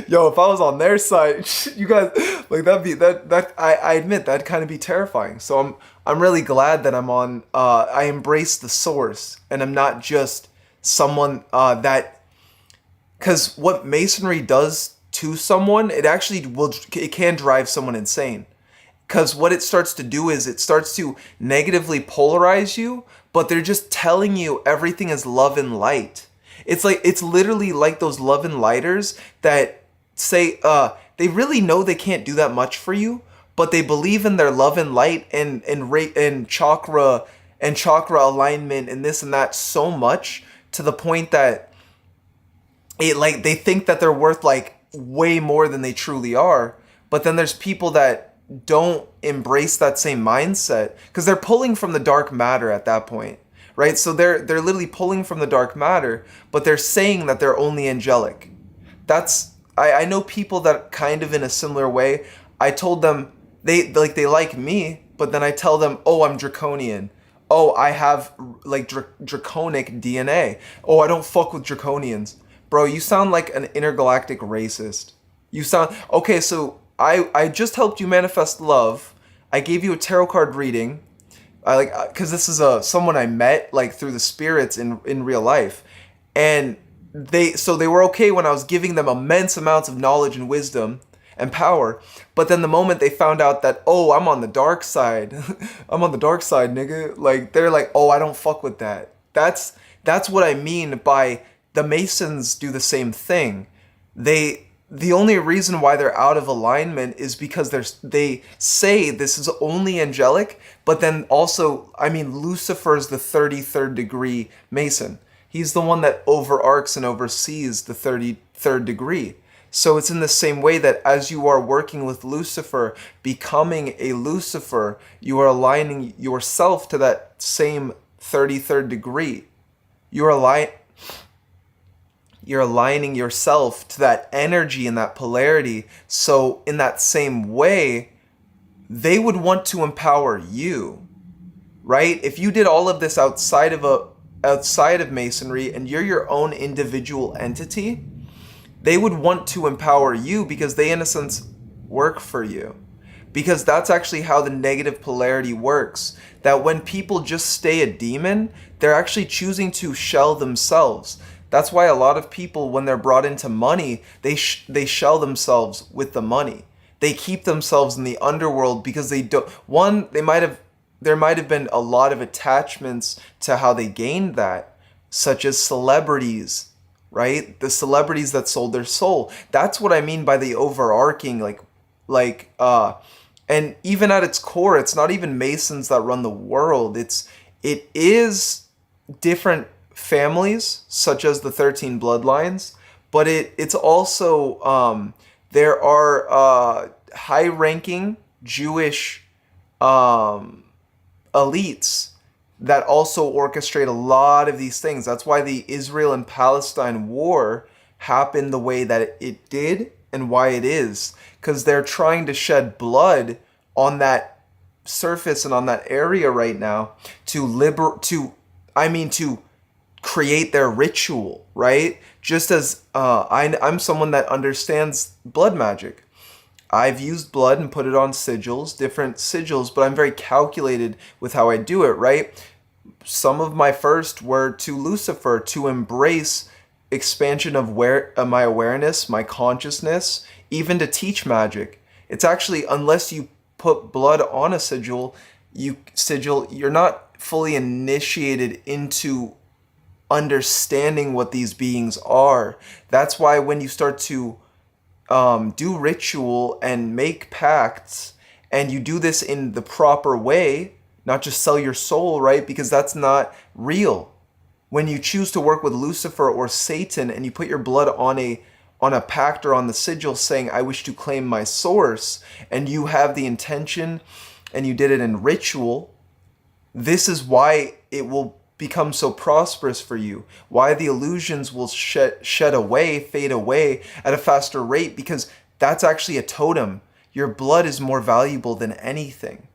yo, if I was on their side, you guys, like, I admit that'd kind of be terrifying. So I'm really glad that I embrace the source, and I'm not just someone because what Masonry does to someone, it can drive someone insane. Because what it starts to do is it starts to negatively polarize you, but they're just telling you everything is love and light. It's literally like those love and lighters that say they really know they can't do that much for you, but they believe in their love and light and chakra alignment and this and that so much, to the point that they think that they're worth like way more than they truly are. But then there's people that don't embrace that same mindset, because they're pulling from the dark matter at that point, right? So they're literally pulling from the dark matter, but they're saying that they're only angelic. I know people that kind of in a similar way. I told them they like me, but then I tell them, oh, I'm draconian. Oh, I have like draconic DNA. Oh, I don't fuck with draconians. Bro, you sound like an intergalactic racist. You sound okay. So I just helped you manifest love. I gave you a tarot card reading. Because this is someone I met like through the spirits in real life, and they were okay when I was giving them immense amounts of knowledge and wisdom and power. But then the moment they found out that, oh, I'm on the dark side, I'm on the dark side, nigga. Like, they're like, oh, I don't fuck with that. That's what I mean by the Masons do the same thing. The only reason why they're out of alignment is because they say this is only angelic, but then also, I mean, Lucifer's the 33rd degree Mason. He's the one that overarcs and oversees the 33rd degree. So it's in the same way that as you are working with Lucifer, becoming a Lucifer, you are aligning yourself to that same 33rd degree. You're aligning yourself to that energy and that polarity. So in that same way, they would want to empower you, right? If you did all of this outside of Masonry and you're your own individual entity, they would want to empower you because they, in a sense, work for you. Because that's actually how the negative polarity works. That when people just stay a demon, they're actually choosing to shell themselves. That's why a lot of people, when they're brought into money, they shell themselves with the money. They keep themselves in the underworld because they don't. One, there might have been a lot of attachments to how they gained that, such as celebrities, right? The celebrities that sold their soul. That's what I mean by the overarching, and even at its core, it's not even Masons that run the world. It is different families, such as the 13 bloodlines, but it's also there are high-ranking Jewish elites that also orchestrate a lot of these things. That's why the Israel and Palestine war happened the way that it did and why it is, because they're trying to shed blood on that surface and on that area right now to create their ritual, right? Just as I'm someone that understands blood magic. I've used blood and put it on sigils, different sigils, but I'm very calculated with how I do it, right? some of my first were to Lucifer, to embrace expansion of my awareness, my consciousness, even to teach magic. It's actually, unless you put blood on a sigil, you're not fully initiated into understanding what these beings are. That's why when you start to do ritual and make pacts, and you do this in the proper way, not just sell your soul, right? Because that's not real. When you choose to work with Lucifer or Satan and you put your blood on a pact or on the sigil saying, I wish to claim my source, and you have the intention and you did it in ritual, this is why it will become so prosperous for you, why the illusions will shed away, fade away at a faster rate, because that's actually a totem. Your blood is more valuable than anything.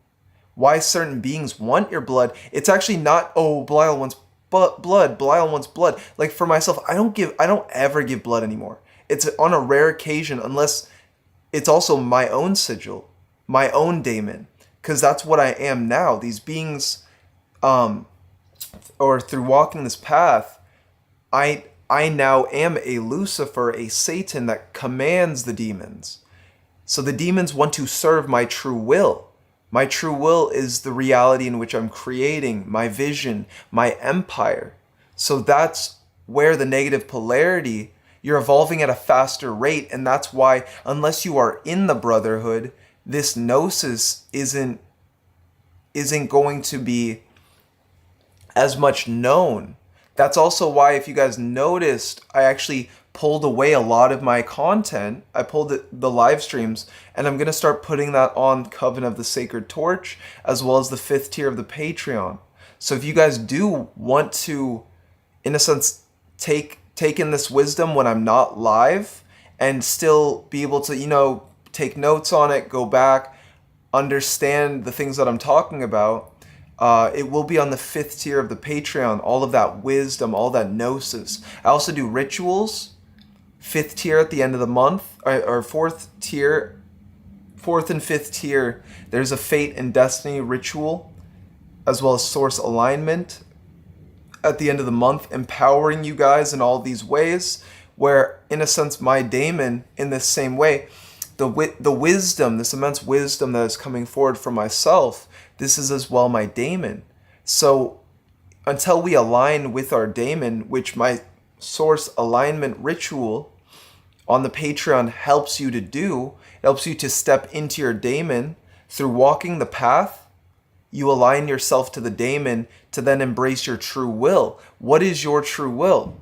Why certain beings want your blood, it's actually not, oh, Belial wants blood, Belial wants blood. Like for myself, I don't ever give blood anymore. It's on a rare occasion, unless it's also my own sigil, my own Damon, because that's what I am now. These beings, or through walking this path, I now am a Lucifer, a Satan that commands the demons. So the demons want to serve my true will. My true will is the reality in which I'm creating, my vision, my empire. So that's where the negative polarity, you're evolving at a faster rate, and that's why, unless you are in the brotherhood, this Gnosis isn't going to be as much known. That's also why, if you guys noticed, I actually pulled away a lot of my content. I pulled the live streams, and I'm going to start putting that on Coven of the Sacred Torch, as well as the 5th tier of the Patreon. So if you guys do want to, in a sense, take in this wisdom when I'm not live, and still be able to, take notes on it, go back, understand the things that I'm talking about, it will be on the 5th tier of the Patreon, all of that wisdom, all that Gnosis. I also do rituals, 5th tier at the end of the month, or 4th tier, 4th and 5th tier, there's a Fate and Destiny ritual, as well as Source Alignment at the end of the month, empowering you guys in all these ways, where, in a sense, my Damon, in this same way, the wisdom, this immense wisdom that is coming forward from myself, this is as well my Damon. So until we align with our Damon, which my Source Alignment ritual on the Patreon helps you to do, it helps you to step into your Damon through walking the path. You align yourself to the Damon to then embrace your true will. What is your true will?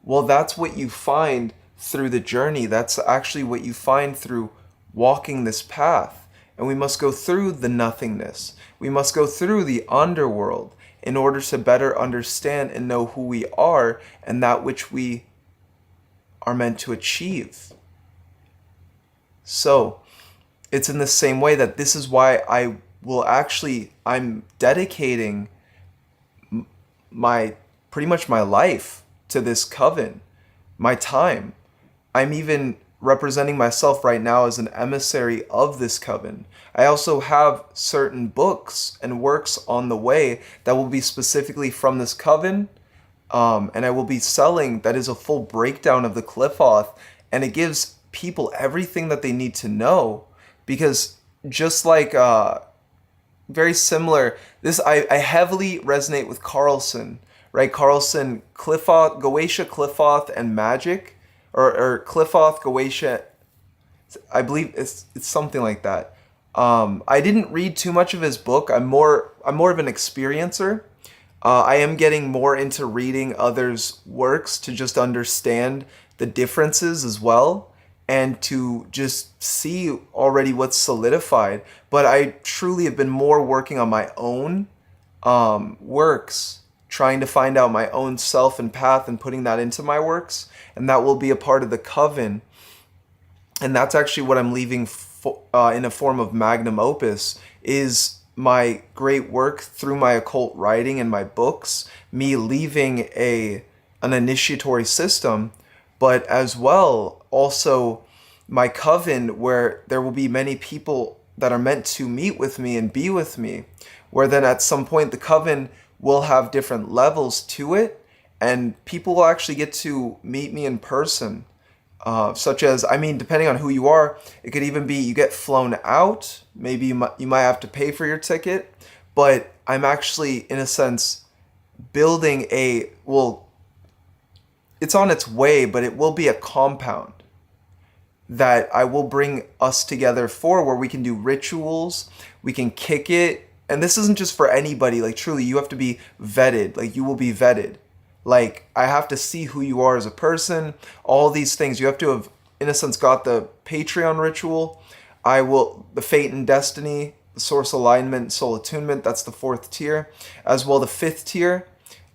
Well, that's what you find through the journey. That's actually what you find through walking this path. And we must go through the nothingness. We must go through the underworld in order to better understand and know who we are and that which we are meant to achieve. So it's in the same way that this is why I'm dedicating pretty much my life to this coven, my time. I'm even representing myself right now as an emissary of this coven. I also have certain books and works on the way that will be specifically from this coven, and I will be selling. That is a full breakdown of the Qliphoth, and it gives people everything that they need to know, because just like very similar, I heavily resonate with Carlson, right? Carlson, Qliphoth, Goetia, Qliphoth, and Magick, or Qliphoth, Goetia, I believe it's something like that. I didn't read too much of his book. I'm more of an experiencer. I am getting more into reading others' works to just understand the differences as well, and to just see already what's solidified. But I truly have been more working on my own works, trying to find out my own self and path and putting that into my works. And that will be a part of the coven. And that's actually what I'm leaving in a form of magnum opus, is my great work through my occult writing and my books, me leaving an initiatory system, but as well also my coven, where there will be many people that are meant to meet with me and be with me, where then at some point the coven will have different levels to it, and people will actually get to meet me in person. Such as, I mean, depending on who you are, it could even be you get flown out. Maybe you might have to pay for your ticket, but I'm actually, in a sense, building well, it's on its way, but it will be a compound that I will bring us together for, where we can do rituals, we can kick it. And this isn't just for anybody, like truly, you have to be vetted, like you will be vetted. Like, I have to see who you are as a person, all these things. You have to have, in a sense, got the Patreon ritual. The Fate and Destiny, the Source Alignment, Soul Attunement, that's the 4th tier. As well, the 5th tier,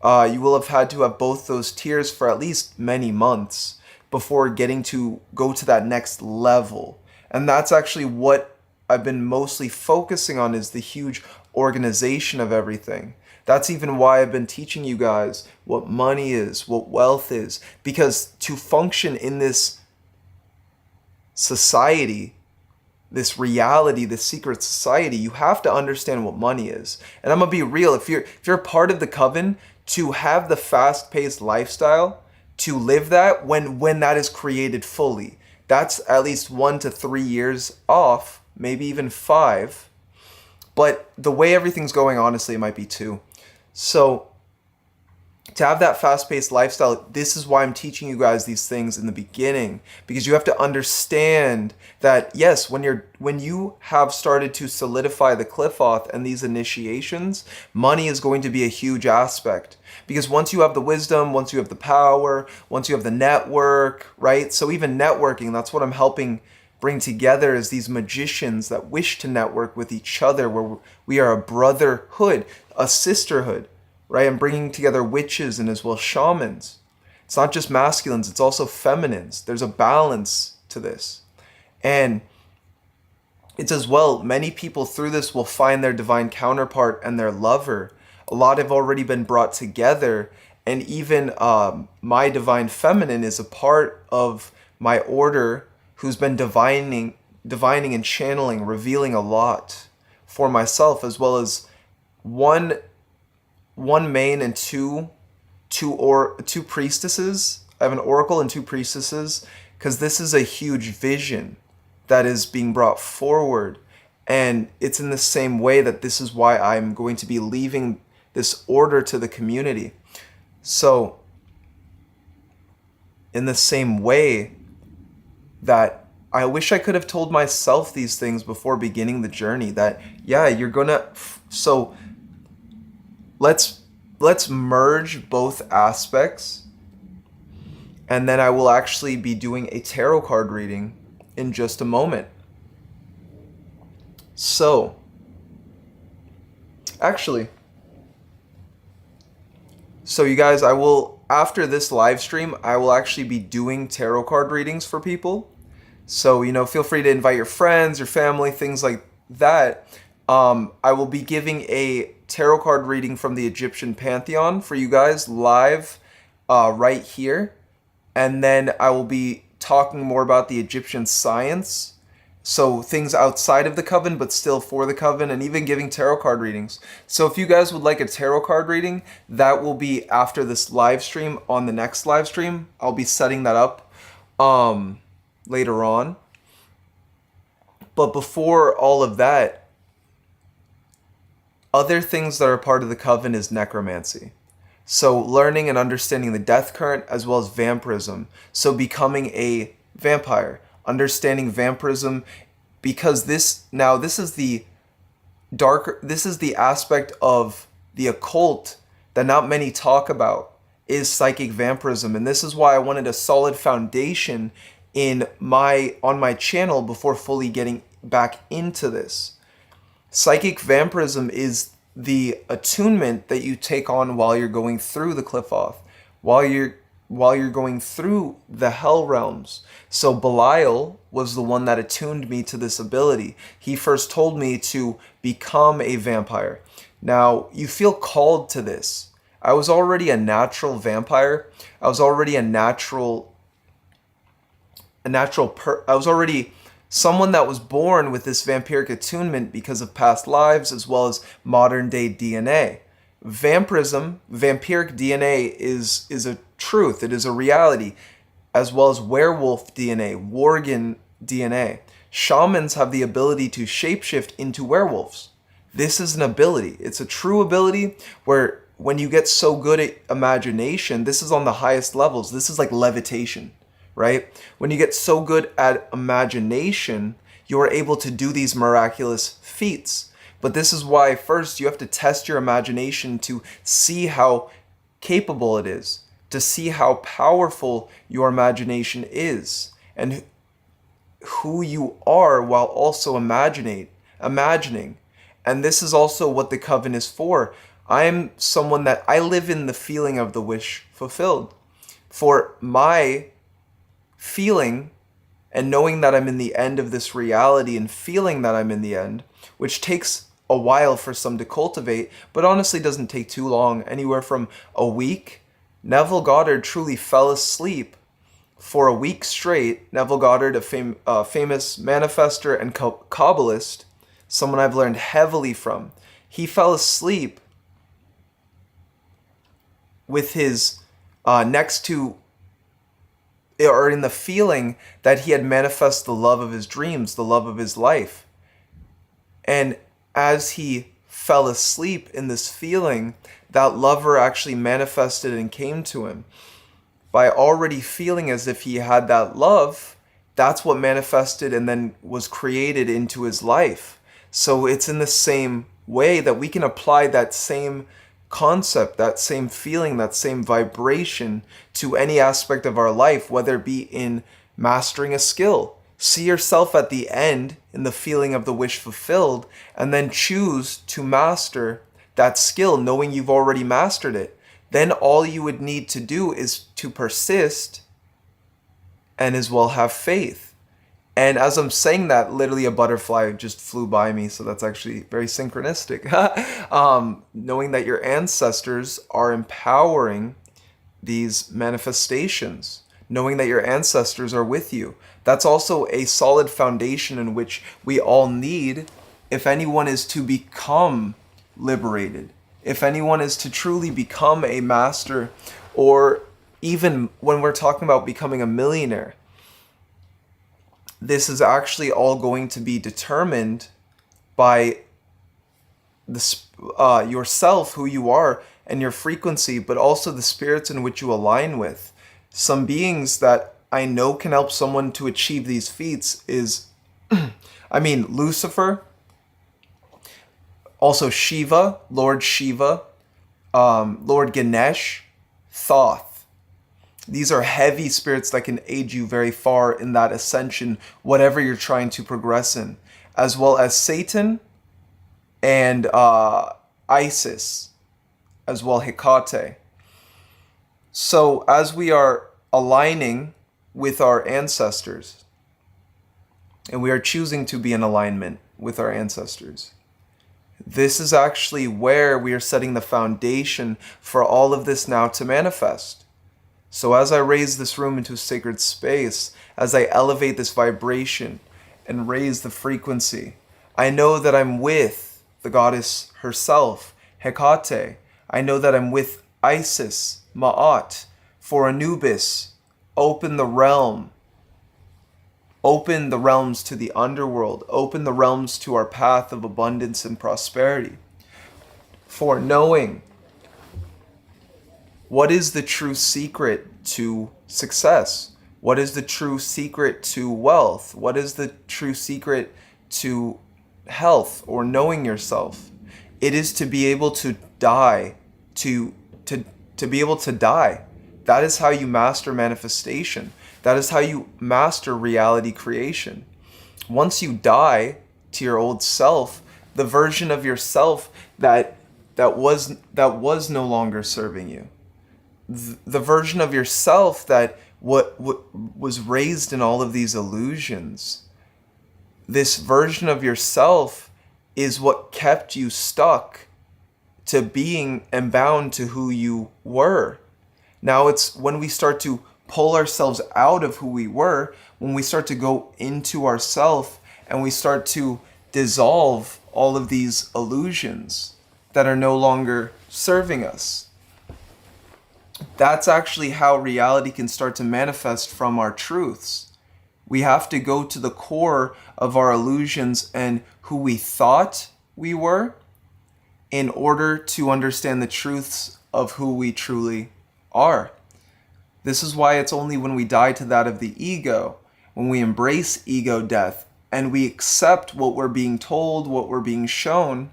you will have had to have both those tiers for at least many months before getting to go to that next level. And that's actually what I've been mostly focusing on, is the huge organization of everything. That's even why I've been teaching you guys what money is, what wealth is, because to function in this society, this reality, this secret society, you have to understand what money is. And I'm gonna be real, if you're part of the Coven, to have the fast-paced lifestyle, to live that when that is created fully, that's at least 1 to 3 years off, maybe even 5. But the way everything's going, honestly, it might be 2. So to have that fast-paced lifestyle, this is why I'm teaching you guys these things in the beginning, because you have to understand that, yes, when you have started to solidify the qliphoth and these initiations, money is going to be a huge aspect. Because once you have the wisdom, once you have the power, once you have the network, right? So even networking, that's what I'm helping bring together, is these magicians that wish to network with each other, where we are a brotherhood, a sisterhood, right? I'm bringing together witches and as well shamans. It's not just masculines, it's also feminines. There's a balance to this. And it's as well, many people through this will find their divine counterpart and their lover. A lot have already been brought together, and even my divine feminine is a part of my order, who's been divining and channeling, revealing a lot for myself, as well as one main and two priestesses. I have an oracle and 2 priestesses, because this is a huge vision that is being brought forward. And it's in the same way that this is why I'm going to be leaving this order to the community. So in the same way that I wish I could have told myself these things before beginning the journey, that, yeah, you're gonna, so let's merge both aspects, and then I will actually be doing a tarot card reading in just a moment. So, actually, so you guys, after this live stream, I will actually be doing tarot card readings for people. So, feel free to invite your friends, your family, things like that. I will be giving a tarot card reading from the Egyptian pantheon for you guys live right here. And then I will be talking more about the Egyptian science. So things outside of the Coven, but still for the Coven, and even giving tarot card readings. So if you guys would like a tarot card reading, that will be after this live stream. On the next live stream, I'll be setting that up later on. But before all of that, other things that are part of the Coven is necromancy. So learning and understanding the death current, as well as vampirism. So becoming a vampire, understanding vampirism, because this is the aspect of the occult that not many talk about, is psychic vampirism. And this is why I wanted a solid foundation on my channel before fully getting back into this. Psychic vampirism is the attunement that you take on while you're going through the qliphoth, while you're going through the hell realms. So Belial was the one that attuned me to this ability. He first told me to become a vampire. Now, you feel called to this. I was already a natural vampire. I was already someone that was born with this vampiric attunement because of past lives, as well as modern day DNA. Vampirism, vampiric DNA is a truth. It is a reality, as well as werewolf DNA, worgen DNA. Shamans have the ability to shapeshift into werewolves. This is an ability. It's a true ability where when you get so good at imagination, this is on the highest levels. This is like levitation, right? When you get so good at imagination, you are able to do these miraculous feats. But this is why first you have to test your imagination to see how capable it is, to see how powerful your imagination is, and who you are while also imagining. And this is also what the Coven is for. I am someone that I live in the feeling of the wish fulfilled. For my feeling and knowing that I'm in the end of this reality and feeling that I'm in the end, which takes a while for some to cultivate, but honestly doesn't take too long, anywhere from a week. Neville Goddard truly fell asleep for a week straight. Neville Goddard, a famous manifester and Kabbalist, someone I've learned heavily from. He fell asleep with his next to, or in the feeling that he had manifested the love of his dreams, the love of his life. And as he fell asleep in this feeling, that lover actually manifested and came to him. By already feeling as if he had that love, that's what manifested and then was created into his life. So it's in the same way that we can apply that same concept, that same feeling, that same vibration to any aspect of our life, whether it be in mastering a skill. See yourself at the end in the feeling of the wish fulfilled, and then choose to master that skill, knowing you've already mastered it. Then all you would need to do is to persist and as well have faith. And as I'm saying that, literally a butterfly just flew by me, so that's actually very synchronistic. Knowing that your ancestors are empowering these manifestations, knowing that your ancestors are with you. That's also a solid foundation in which we all need if anyone is to become liberated, if anyone is to truly become a master, or even when we're talking about becoming a millionaire. This is actually all going to be determined by yourself, who you are, and your frequency, but also the spirits in which you align with. Some beings that I know can help someone to achieve these feats is, Lucifer, also Shiva, Lord Shiva, Lord Ganesh, Thoth. These are heavy spirits that can aid you very far in that ascension, whatever you're trying to progress in, as well as Satan and Isis, as well Hecate. So as we are aligning with our ancestors, and we are choosing to be in alignment with our ancestors, this is actually where we are setting the foundation for all of this now to manifest. So as I raise this room into a sacred space, as I elevate this vibration and raise the frequency, I know that I'm with the goddess herself, Hecate. I know that I'm with Isis, Ma'at, for Anubis. Open the realm. Open the realms to the underworld. Open the realms to our path of abundance and prosperity. For knowing what is the true secret to success? What is the true secret to wealth? What is the true secret to health or knowing yourself? It is to be able to die, to be able to die. That is how you master manifestation. That is how you master reality creation. Once you die to your old self, the version of yourself that was no longer serving you, the version of yourself that what was raised in all of these illusions, this version of yourself is what kept you stuck to being and bound to who you were. Now it's when we start to pull ourselves out of who we were, when we start to go into ourself and we start to dissolve all of these illusions, that are no longer serving us. That's actually how reality can start to manifest from our truths. We have to go to the core of our illusions and who we thought we were in order to understand the truths of who we truly are. This is why it's only when we die to that of the ego, when we embrace ego death, and we accept what we're being told, what we're being shown,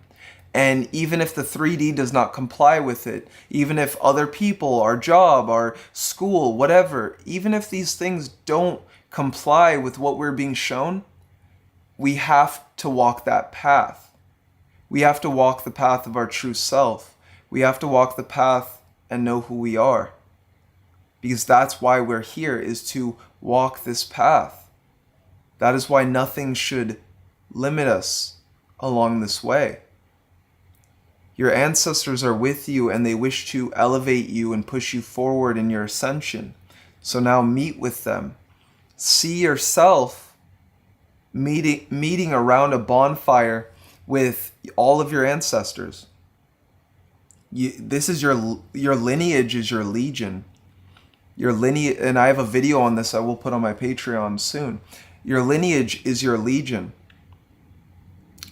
and even if the 3D does not comply with it, even if other people, our job, our school, whatever, even if these things don't comply with what we're being shown, we have to walk that path. We have to walk the path of our true self. We have to walk the path and know who we are. Because that's why we're here, is to walk this path. That is why nothing should limit us along this way. Your ancestors are with you and they wish to elevate you and push you forward in your ascension. So now meet with them. See yourself meeting around a bonfire with all of your ancestors. This is your lineage is your legion. Your lineage, and I have a video on this I will put on my Patreon soon. Your lineage is your legion.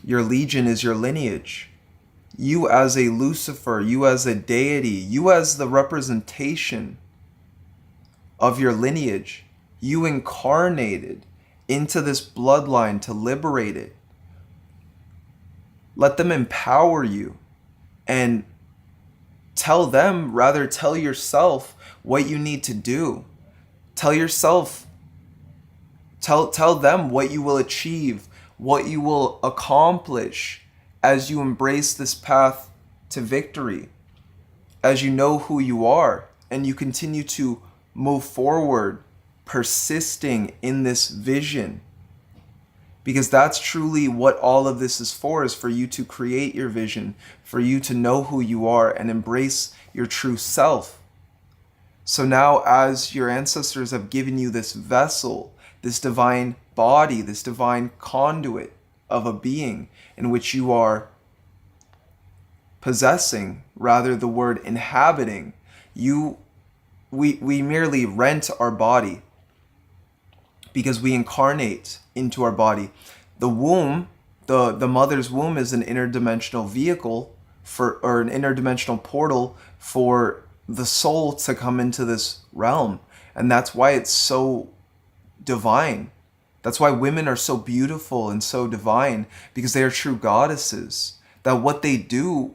Your legion is your lineage. You as a Lucifer, you as a deity, you as the representation of your lineage, you incarnated into this bloodline to liberate it. Let them empower you and tell yourself what you need to do. Tell them what you will achieve, what you will accomplish as you embrace this path to victory, as you know who you are and you continue to move forward, persisting in this vision. Because that's truly what all of this is for you to create your vision, for you to know who you are and embrace your true self. So now, as your ancestors have given you this vessel, this divine body, this divine conduit of a being in which you are possessing, rather the word inhabiting, we merely rent our body because we incarnate into our body. The womb, the mother's womb, is an interdimensional vehicle or an interdimensional portal for the soul to come into this realm. And that's why it's so divine. That's why women are so beautiful and so divine, because they are true goddesses. That what they do,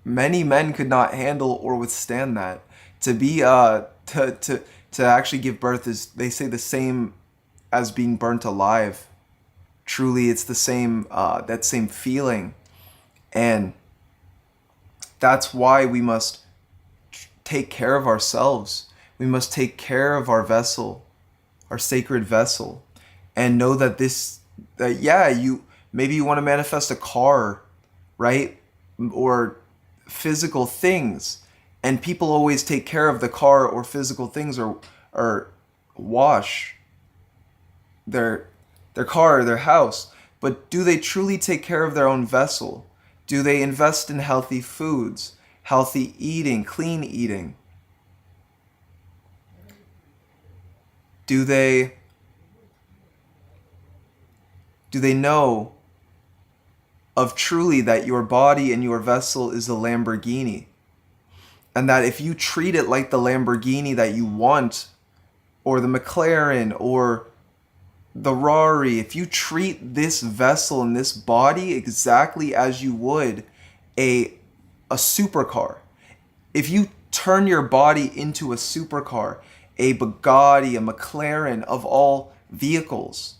many men could not handle or withstand that. To actually give birth is, they say, the same as being burnt alive. Truly, it's the same, that same feeling. And that's why we must take care of ourselves. We must take care of our vessel, our sacred vessel, and know that maybe you want to manifest a car, right? Or physical things. And people always take care of the car or physical things, or wash their car or their house. But do they truly take care of their own vessel? Do they invest in healthy foods, healthy eating, clean eating? Do they know of truly that your body and your vessel is a Lamborghini? And that if you treat it like the Lamborghini that you want, or the McLaren, or the Rari, if you treat this vessel and this body exactly as you would a supercar, if you turn your body into a supercar, a Bugatti, a McLaren, of all vehicles,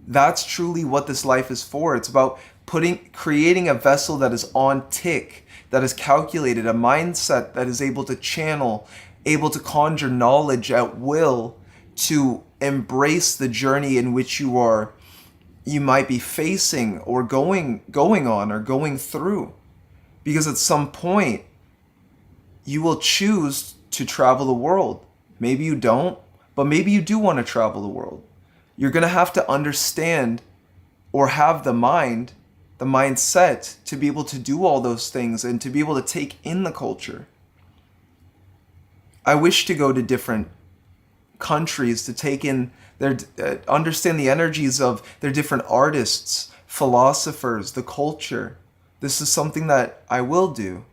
that's truly what this life is for. It's about creating a vessel that is on tick, that is calculated, a mindset that is able to channel, able to conjure knowledge at will, to embrace the journey in which you might be facing or going on or going through. Because at some point you will choose to travel the world. Maybe you don't, but maybe you do want to travel the world. You're going to have to understand or have the mind the mindset to be able to do all those things and to be able to take in the culture. I wish to go to different countries to take in their, understand the energies of their different artists, philosophers, the culture. This is something that I will do.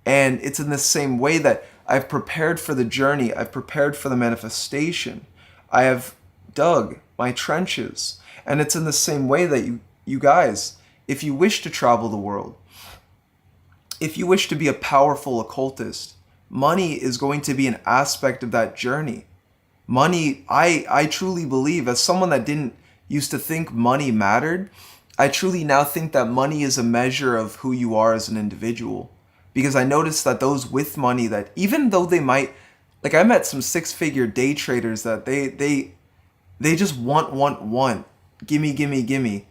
And it's in the same way that I've prepared for the journey, I've prepared for the manifestation. I have dug my trenches. And it's in the same way that you guys, if you wish to travel the world, if you wish to be a powerful occultist, money is going to be an aspect of that journey. Money, I truly believe, as someone that didn't used to think money mattered, I truly now think that money is a measure of who you are as an individual. Because I noticed that those with money, that even though they might, like I met some six-figure day traders that they just want. Gimme.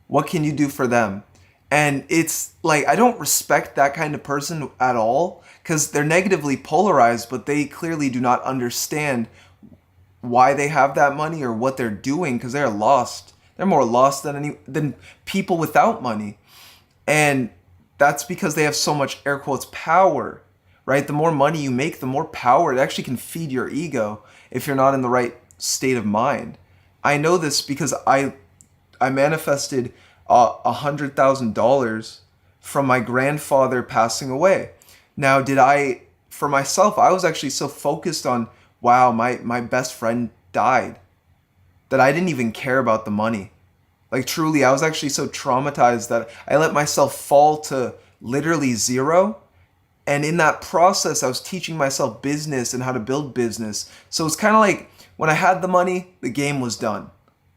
What can you do for them? And it's like, I don't respect that kind of person at all, because they're negatively polarized, but they clearly do not understand why they have that money or what they're doing, because they're lost. They're more lost than people without money. And that's because they have so much, air quotes, power, right? The more money you make, the more power. It actually can feed your ego if you're not in the right state of mind. I know this because I manifested $100,000 from my grandfather passing away. Now, for myself, I was actually so focused on, wow, my best friend died, that I didn't even care about the money. Like truly, I was actually so traumatized that I let myself fall to literally zero. And in that process, I was teaching myself business and how to build business. So it's kind of like when I had the money, the game was done.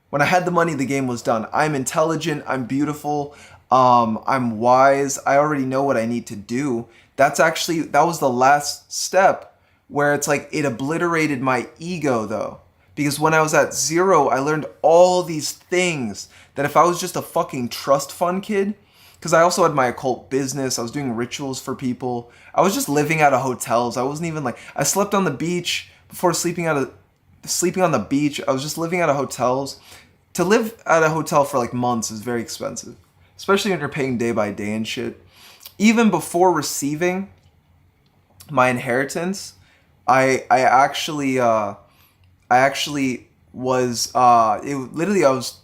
When I had the money, the game was done. I'm intelligent, I'm beautiful, I'm wise, I already know what I need to do. That was the last step where it's like it obliterated my ego though. Because when I was at zero, I learned all these things that if I was just a fucking trust fund kid, because I also had my occult business, I was doing rituals for people, I was just living out of hotels. I wasn't even I slept on the beach before sleeping on the beach. I was just living out of hotels. To live at a hotel for like months is very expensive, especially when you're paying day by day and shit. Even before receiving my inheritance, I actually was I was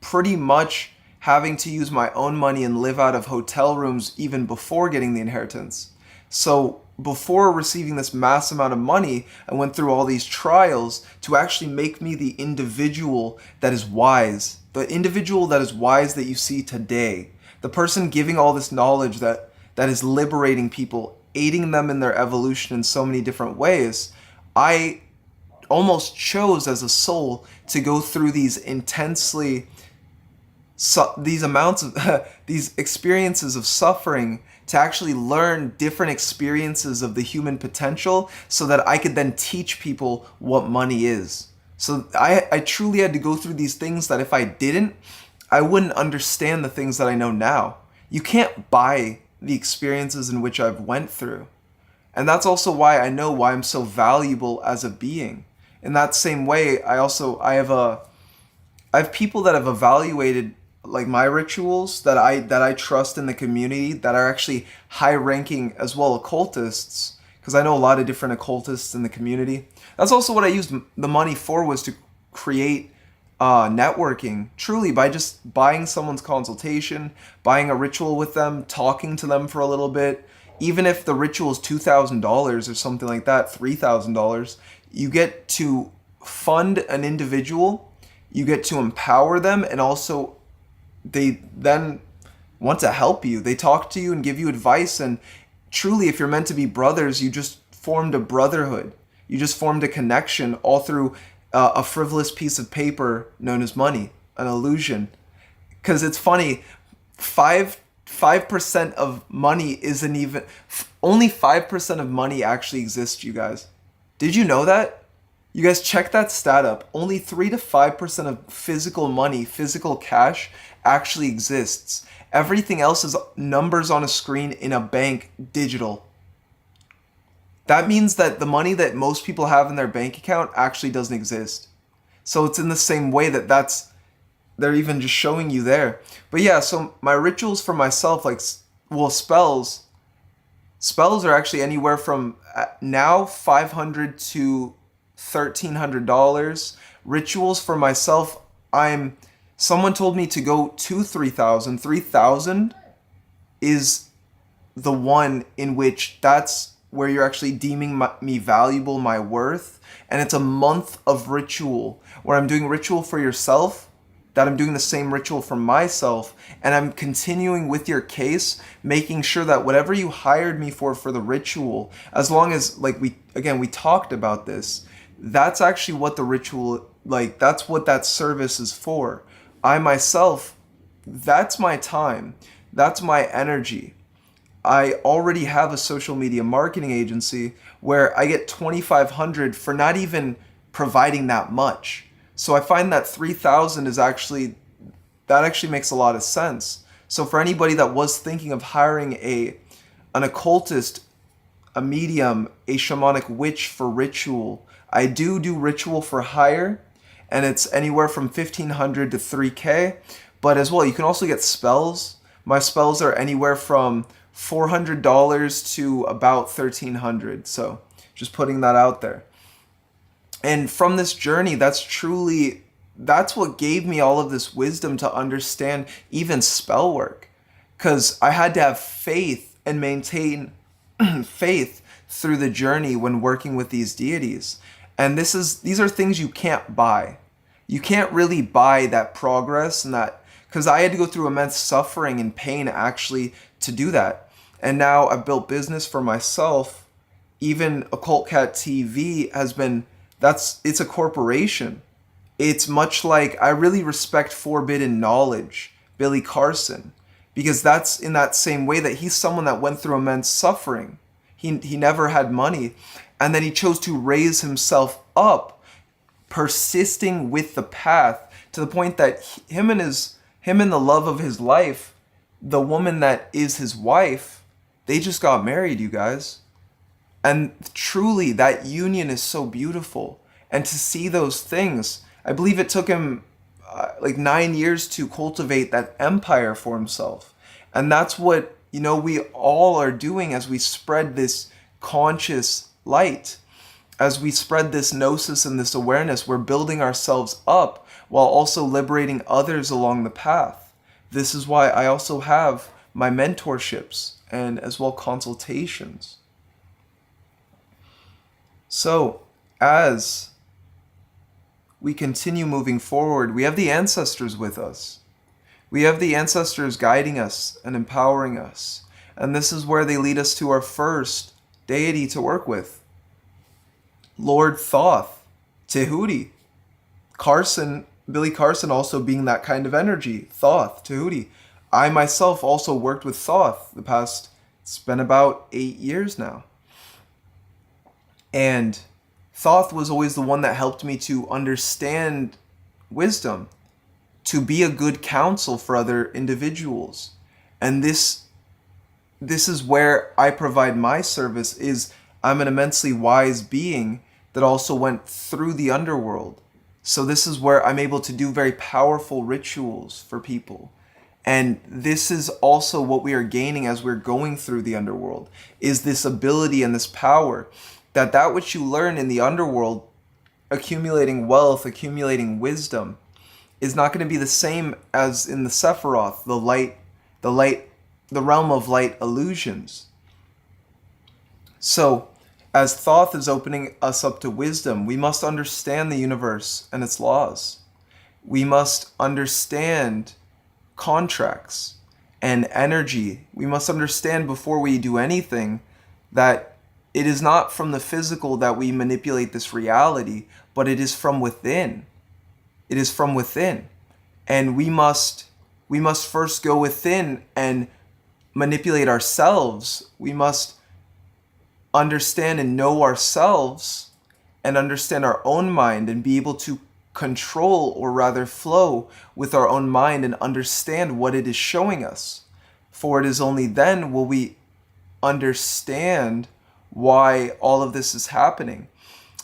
pretty much having to use my own money and live out of hotel rooms even before getting the inheritance. So before receiving this mass amount of money, I went through all these trials to actually make me the individual that is wise. The individual that is wise that you see today. The person giving all this knowledge that is liberating people, aiding them in their evolution in so many different ways. I almost chose as a soul to go through these these experiences of suffering to actually learn different experiences of the human potential so that I could then teach people what money is. So I truly had to go through these things that if I didn't, I wouldn't understand the things that I know now. You can't buy the experiences in which I've went through. And that's also why I know why I'm so valuable as a being. In that same way, I have people that have evaluated like my rituals that I trust in the community that are actually high ranking as well occultists, because I know a lot of different occultists in the community. That's also what I used the money for, was to create networking, truly, by just buying someone's consultation, buying a ritual with them, talking to them for a little bit. Even if the ritual is $2,000 or something like that, $3,000, you get to fund an individual, you get to empower them, and also they then want to help you. They talk to you and give you advice, and truly, if you're meant to be brothers, you just formed a brotherhood. You just formed a connection all through a frivolous piece of paper known as money, an illusion. Because it's funny, 5% of money isn't even, only 5% of money actually exists, you guys. Did you know that? You guys check that stat up. Only 3 to 5% of physical money, physical cash, actually exists. Everything else is numbers on a screen in a bank, digital. That means that the money that most people have in their bank account actually doesn't exist. So it's in the same way that's they're even just showing you there. But yeah, so my rituals for myself, like, well, spells are actually anywhere from now $500 to $1,300. Rituals for myself, someone told me to go to 3,000. 3,000 is the one in which that's where you're actually deeming me valuable, my worth. And it's a month of ritual where I'm doing ritual for yourself, that I'm doing the same ritual for myself, and I'm continuing with your case, making sure that whatever you hired me for the ritual, as long as, like, we talked about this, that's actually what the ritual, like, that's what that service is for. I myself, that's my time, that's my energy. I already have a social media marketing agency where I get $2,500 for not even providing that much. So I find that 3,000 is actually makes a lot of sense. So for anybody that was thinking of hiring an occultist, a medium, a shamanic witch for ritual, I do ritual for hire, and it's anywhere from $1,500 to $3,000. But as well, you can also get spells. My spells are anywhere from $400 to about $1,300. So just putting that out there. And from this journey, that's what gave me all of this wisdom to understand even spell work. Because I had to have faith and maintain faith through the journey when working with these deities. And these are things you can't buy. You can't really buy that progress and that, because I had to go through immense suffering and pain actually to do that. And now I've built business for myself. Even Occult Cat TV it's a corporation. It's much like, I really respect Forbidden Knowledge, Billy Carson, because that's in that same way that he's someone that went through immense suffering. He never had money, and then he chose to raise himself up, persisting with the path to the point that him and the love of his life, the woman that is his wife, they just got married, you guys. And truly, that union is so beautiful. And to see those things, I believe it took him like 9 years to cultivate that empire for himself. And that's what, we all are doing as we spread this conscious light. As we spread this gnosis and this awareness, we're building ourselves up while also liberating others along the path. This is why I also have my mentorships and as well consultations. So, as we continue moving forward, we have the ancestors with us. We have the ancestors guiding us and empowering us. And this is where they lead us to our first deity to work with. Lord Thoth, Tahuti. Billy Carson also being that kind of energy. Thoth, Tahuti. I myself also worked with Thoth it's been about 8 years now. And Thoth was always the one that helped me to understand wisdom, to be a good counsel for other individuals. And this is where I provide my service, is I'm an immensely wise being that also went through the underworld. So this is where I'm able to do very powerful rituals for people. And this is also what we are gaining as we're going through the underworld, is this ability and this power that which you learn in the underworld, accumulating wealth, accumulating wisdom, is not going to be the same as in the Sephiroth, the realm of light illusions. So, as Thoth is opening us up to wisdom, we must understand the universe and its laws. We must understand contracts and energy. We must understand before we do anything that it is not from the physical that we manipulate this reality, but it is from within. It is from within. And we must first go within and manipulate ourselves. We must understand and know ourselves and understand our own mind and be able to control, or rather flow with our own mind and understand what it is showing us. For it is only then will we understand why all of this is happening.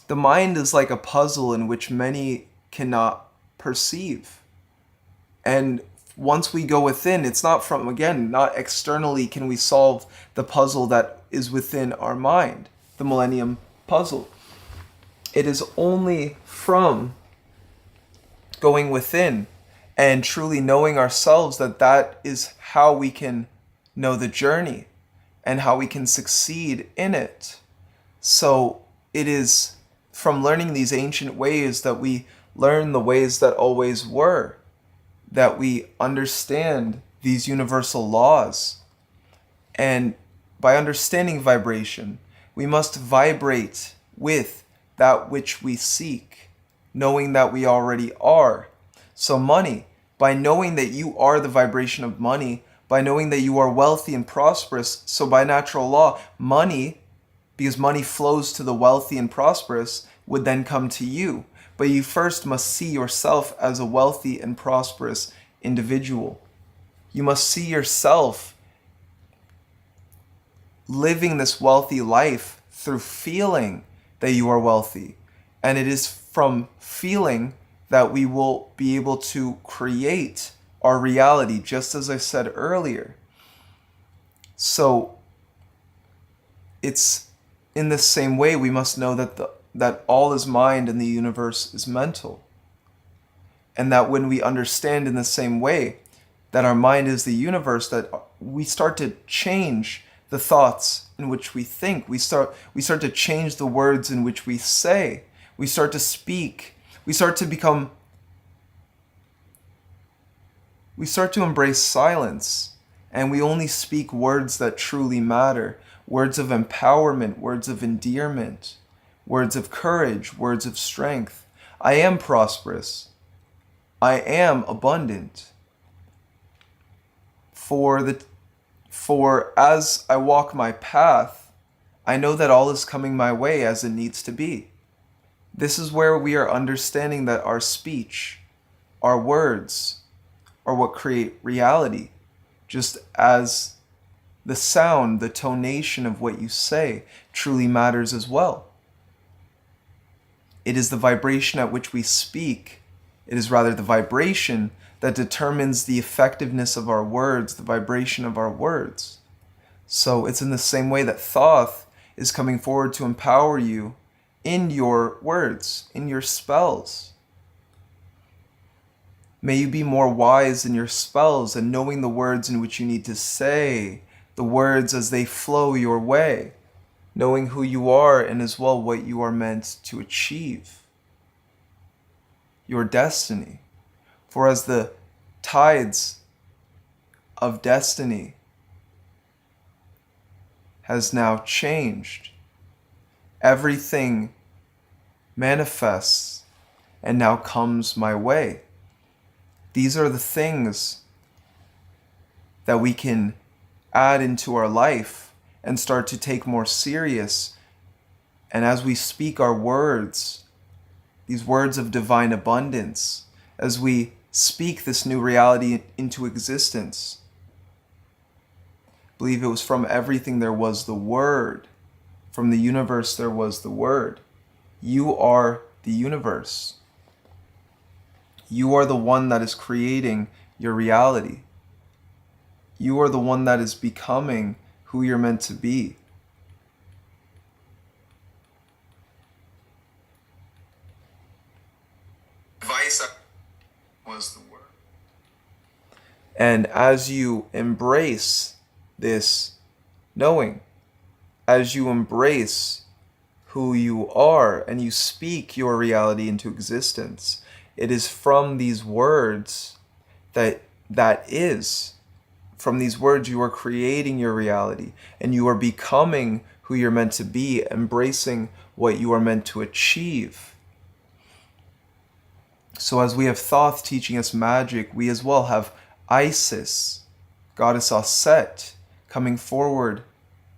The mind is like a puzzle in which many cannot perceive. And once we go within, it's not from, again, not externally can we solve the puzzle that is within our mind, the Millennium Puzzle. It is only from going within and truly knowing ourselves that is how we can know the journey and how we can succeed in it. So it is from learning these ancient ways that we learn the ways that always were, that we understand these universal laws. And by understanding vibration, we must vibrate with that which we seek, knowing that we already are. So money, by knowing that you are the vibration of money, by knowing that you are wealthy and prosperous, so by natural law, money, because money flows to the wealthy and prosperous, would then come to you. But you first must see yourself as a wealthy and prosperous individual. You must see yourself living this wealthy life through feeling that you are wealthy. And it is from feeling that we will be able to create our reality, just as I said earlier. So it's in the same way we must know that all is mind and the universe is mental. And that when we understand in the same way that our mind is the universe, that we start to change the thoughts in which we think. We start to change the words in which we say. We start to speak. We start to embrace silence. And we only speak words that truly matter. Words of empowerment, words of endearment, words of courage, words of strength. I am prosperous. I am abundant. For as I walk my path, I know that all is coming my way as it needs to be. This is where we are understanding that our speech, our words, are what create reality, just as the sound, the tonation of what you say truly matters as well. It is the vibration at which we speak. It is rather the vibration that determines the effectiveness of our words, the vibration of our words. So it's in the same way that Thoth is coming forward to empower you in your words, in your spells. May you be more wise in your spells and knowing the words in which you need to say, the words as they flow your way, knowing who you are and as well what you are meant to achieve, your destiny. For as the tides of destiny has now changed, everything manifests and now comes my way. These are the things that we can add into our life and start to take more serious. And as we speak our words, these words of divine abundance, as we speak this new reality into existence, believe it was from everything there was the Word. From the universe there was the Word. You are the universe. You are the one that is creating your reality. You are the one that is becoming who you're meant to be. Advice was the word. And as you embrace this knowing, as you embrace who you are and you speak your reality into existence, it is from these words from these words you are creating your reality and you are becoming who you're meant to be, embracing what you are meant to achieve. So as we have Thoth teaching us magic, we as well have Isis, goddess Aset, coming forward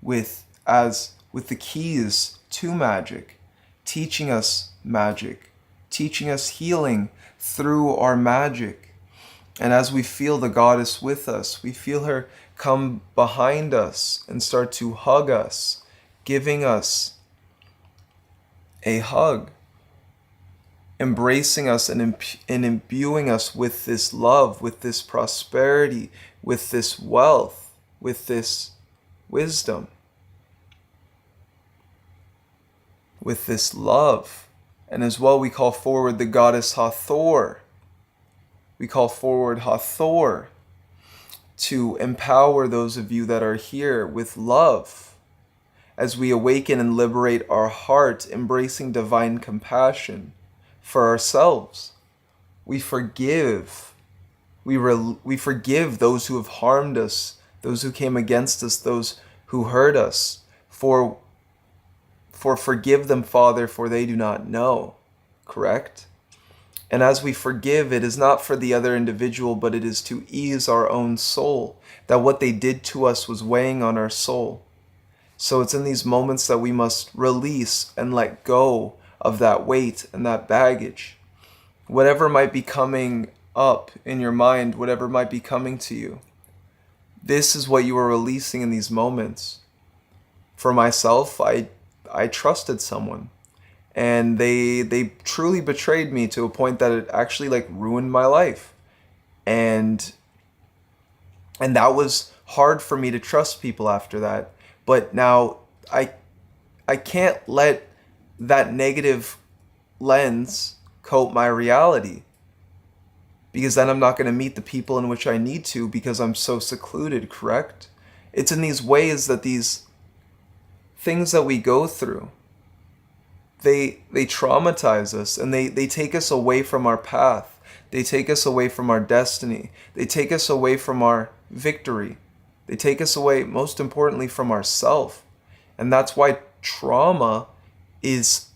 with the keys to magic, teaching us magic, teaching us healing through our magic. And as we feel the goddess with us, we feel her come behind us and start to hug us, giving us a hug. embracing us and imbuing us with this love, with this prosperity, with this wealth, with this wisdom, with this love. And as well, we call forward the goddess Hathor. We call forward Hathor to empower those of you that are here with love as we awaken and liberate our heart, embracing divine compassion for ourselves. We forgive. We forgive those who have harmed us, those who came against us, those who hurt us. For forgive them, Father, for they do not know. Correct? And as we forgive, it is not for the other individual, but it is to ease our own soul, that what they did to us was weighing on our soul. So it's in these moments that we must release and let go of that weight and that baggage. Whatever might be coming up in your mind, whatever might be coming to you, this is what you are releasing in these moments. For myself, I trusted someone, and they truly betrayed me to a point that it actually ruined my life. And that was hard for me to trust people after that. But now I can't let that negative lens coat my reality, because then I'm not going to meet the people in which I need to, because I'm so secluded, correct? It's in these ways that these things that we go through, they traumatize us, and they take us away from our path. They take us away from our destiny. They take us away from our victory. They take us away, most importantly, from ourself. And that's why trauma is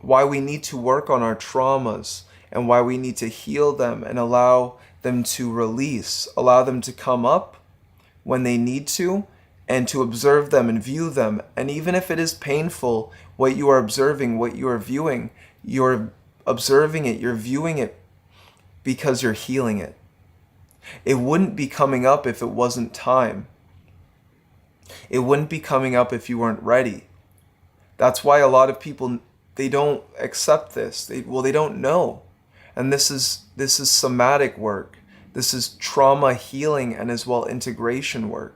why we need to work on our traumas, and why we need to heal them and allow them to release, allow them to come up when they need to, and to observe them and view them. And even if it is painful, what you are observing, what you are viewing, you're observing it, you're viewing it because you're healing it. It wouldn't be coming up if it wasn't time. It wouldn't be coming up if you weren't ready. That's why a lot of people, they don't accept this. They don't know. And this is somatic work. This is trauma healing and as well integration work.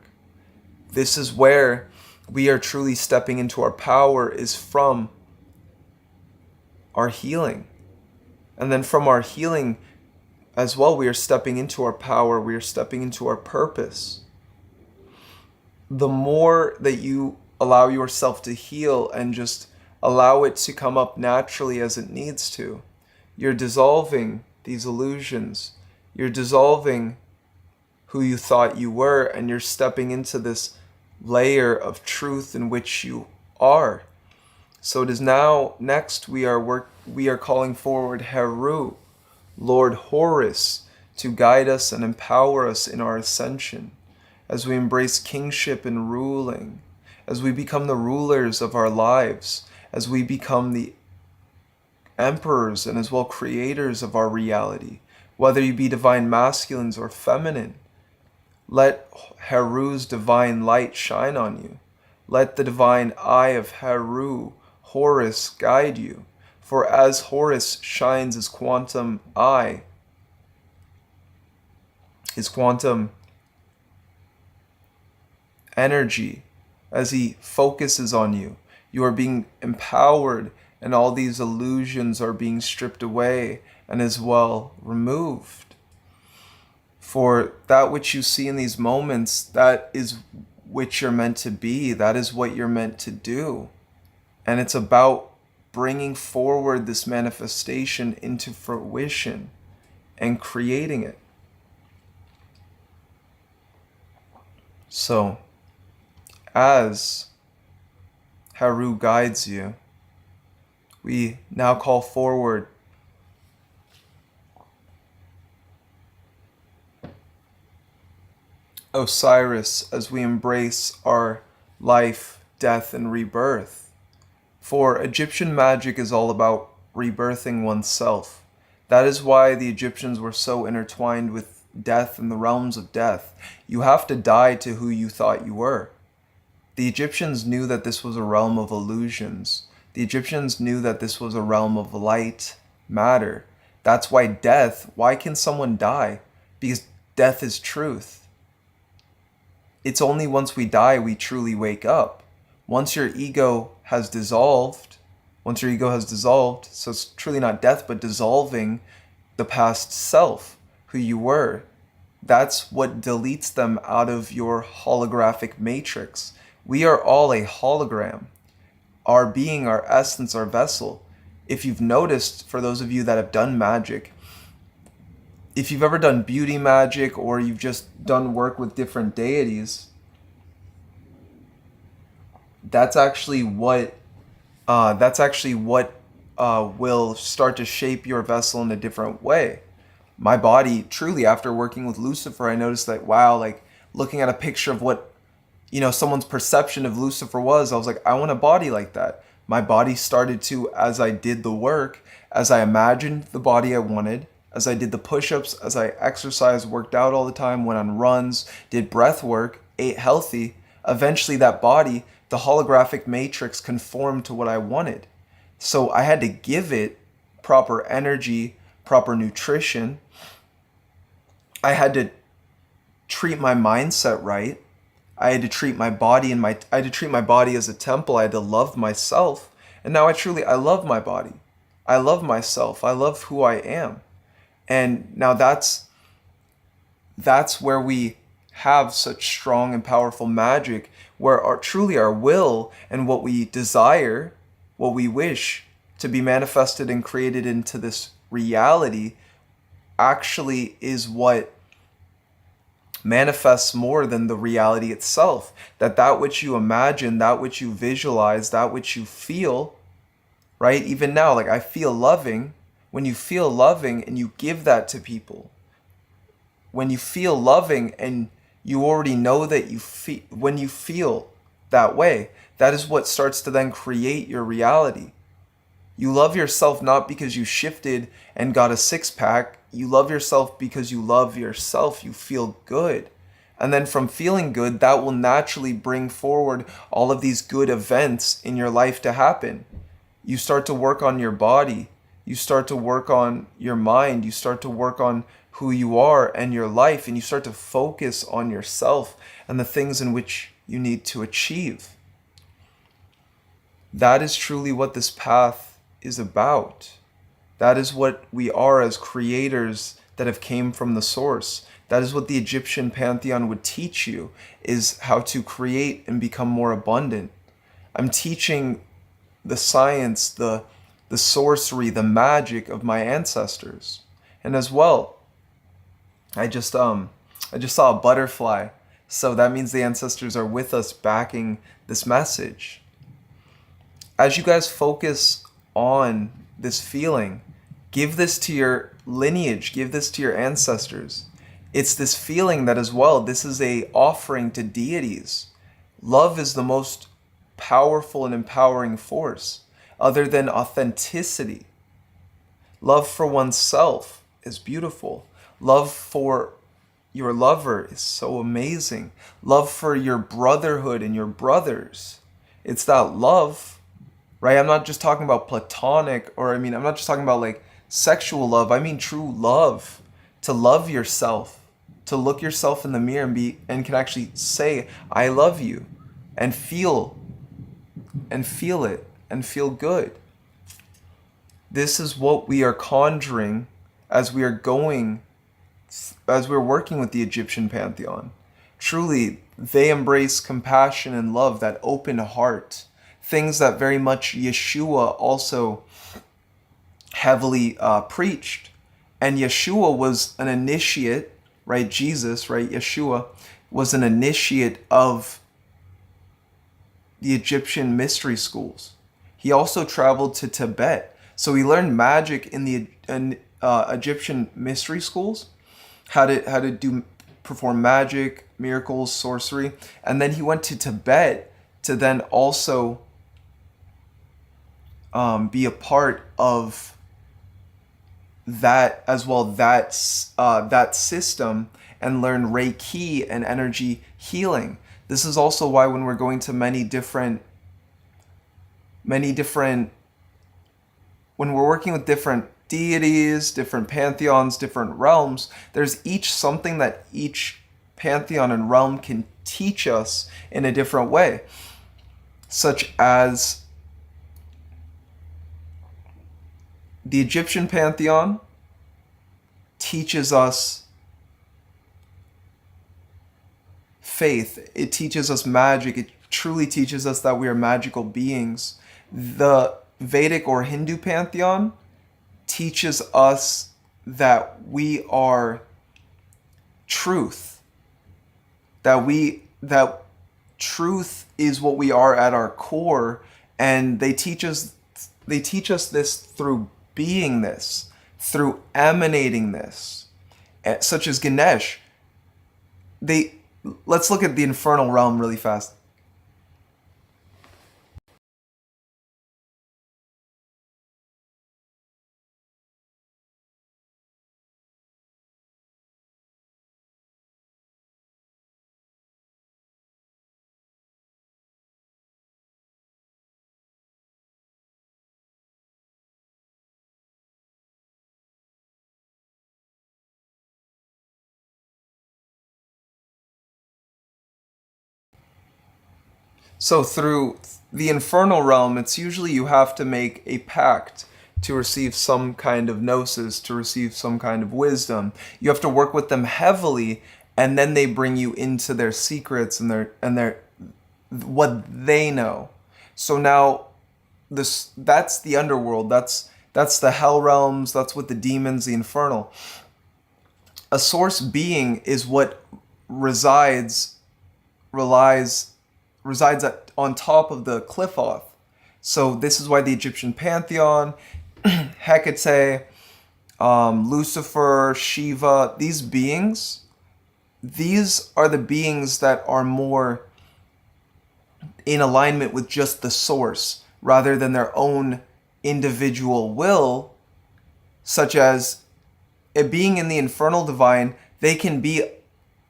This is where we are truly stepping into our power, is from our healing. And then from our healing as well, we are stepping into our power. We are stepping into our purpose. The more that you allow yourself to heal and just allow it to come up naturally as it needs to, you're dissolving these illusions. You're dissolving who you thought you were, and you're stepping into this layer of truth in which you are. So it is now, next we are calling forward Heru, Lord Horus, to guide us and empower us in our ascension, as we embrace kingship and ruling, as we become the rulers of our lives, as we become the emperors and as well creators of our reality, whether you be divine masculines or feminine. Let Heru's divine light shine on you. Let the divine eye of Heru, Horus, guide you. For as Horus shines his quantum eye, his quantum energy, as he focuses on you, you are being empowered, and all these illusions are being stripped away and as well removed. For that which you see in these moments, that is which you're meant to be. That is what you're meant to do. And it's about bringing forward this manifestation into fruition and creating it. So, as Heru guides you, we now call forward Osiris as we embrace our life, death, and rebirth. For Egyptian magic is all about rebirthing oneself. That is why the Egyptians were so intertwined with death and the realms of death. You have to die to who you thought you were. The Egyptians knew that this was a realm of illusions. The Egyptians knew that this was a realm of light, matter. That's why why can someone die? Because death is truth. It's only once we die we truly wake up. Once your ego has dissolved, so it's truly not death, but dissolving the past self, who you were. That's what deletes them out of your holographic matrix. We are all a hologram. Our being, our essence, our vessel. If you've noticed, for those of you that have done magic, if you've ever done beauty magic or you've just done work with different deities, that's actually what will start to shape your vessel in a different way. My body, truly, after working with Lucifer, I noticed that, wow, like looking at a picture of what, someone's perception of Lucifer was, I was like, I want a body like that. My body started to, as I did the work, as I imagined the body I wanted, as I did the push-ups, as I exercised, worked out all the time, went on runs, did breath work, ate healthy, eventually that body, the holographic matrix, conformed to what I wanted. So I had to give it proper energy, proper nutrition. I had to treat my mindset right. I had to treat my body as a temple. I had to love myself. And now I love my body. I love myself. I love who I am. And now that's where we have such strong and powerful magic, where our will and what we desire, what we wish to be manifested and created into this reality, actually is what manifests more than the reality itself. That which you imagine, that which you visualize, that which you feel, right? Even now, like I feel loving. When you feel loving and you give that to people, when you feel loving and you already know that when you feel that way, that is what starts to then create your reality. You love yourself not because you shifted and got a six-pack. You love yourself because you love yourself. You feel good. And then from feeling good, that will naturally bring forward all of these good events in your life to happen. You start to work on your body. You start to work on your mind. You start to work on who you are and your life. And you start to focus on yourself and the things in which you need to achieve. That is truly what this path is about. That is what we are as creators that have came from the source. That is what the Egyptian pantheon would teach you, is how to create and become more abundant. I'm teaching the science, the sorcery, the magic of my ancestors. And as well, I just saw a butterfly. So that means the ancestors are with us backing this message. As you guys focus on this feeling, give this to your lineage, give this to your ancestors. It's this feeling that as well, this is a offering to deities. Love is the most powerful and empowering force, other than authenticity. Love for oneself is beautiful. Love for your lover is so amazing. Love for your brotherhood and your brothers. It's that love, right? I'm not just talking about platonic, I'm not just talking about like sexual love. I mean true love. To love yourself, to look yourself in the mirror and can actually say, I love you, and feel it and feel good. This is what we are conjuring as we're working with the Egyptian pantheon. Truly, they embrace compassion and love, that open heart, things that very much Yeshua also heavily preached. And Yeshua was an initiate, right? Jesus, right? Yeshua was an initiate of the Egyptian mystery schools. He also traveled to Tibet. So he learned magic in the Egyptian mystery schools, how to perform magic, miracles, sorcery. And then he went to Tibet to then also be a part of that as well, that system, and learn Reiki and energy healing. This is also why when we're going to many different when we're working with different deities, different pantheons, different realms. There's each something that each pantheon and realm can teach us in a different way, such as the Egyptian pantheon teaches us faith. It teaches us magic. It truly teaches us that we are magical beings. The Vedic or Hindu pantheon teaches us that we are truth. That truth is what we are at our core, and they teach us this through being this, through emanating this, such as Ganesh. Let's look at the infernal realm really fast. So through the infernal realm, it's usually you have to make a pact to receive some kind of gnosis, to receive some kind of wisdom. You have to work with them heavily, and then they bring you into their secrets and their what they know. So now that's the underworld. That's the hell realms. That's what the demons, the infernal. A source being is what resides on top of the qliphoth. So this is why the Egyptian pantheon, Hecate, Lucifer, Shiva, these are the beings that are more in alignment with just the source rather than their own individual will, such as a being in the infernal divine. They can be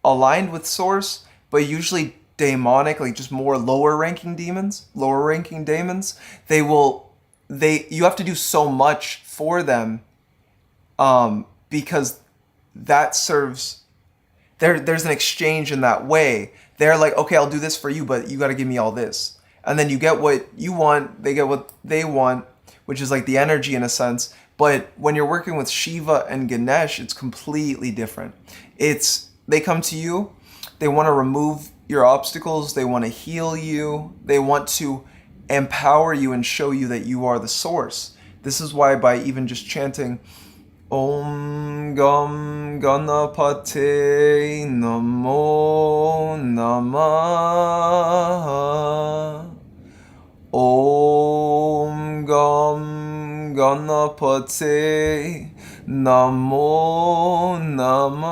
aligned with source, but usually demonic, like just more lower ranking daemons, you have to do so much for them, because that serves, there's an exchange in that way. They're like, okay, I'll do this for you, but you got to give me all this. And then you get what you want, they get what they want, which is like the energy in a sense. But when you're working with Shiva and Ganesh, it's completely different. They come to you, they want to remove your obstacles, they want to heal you, they want to empower you and show you that you are the source. This is why by even just chanting Om Gam Ganapate Namo Namah, Om Gam Ganapate Namo Namah,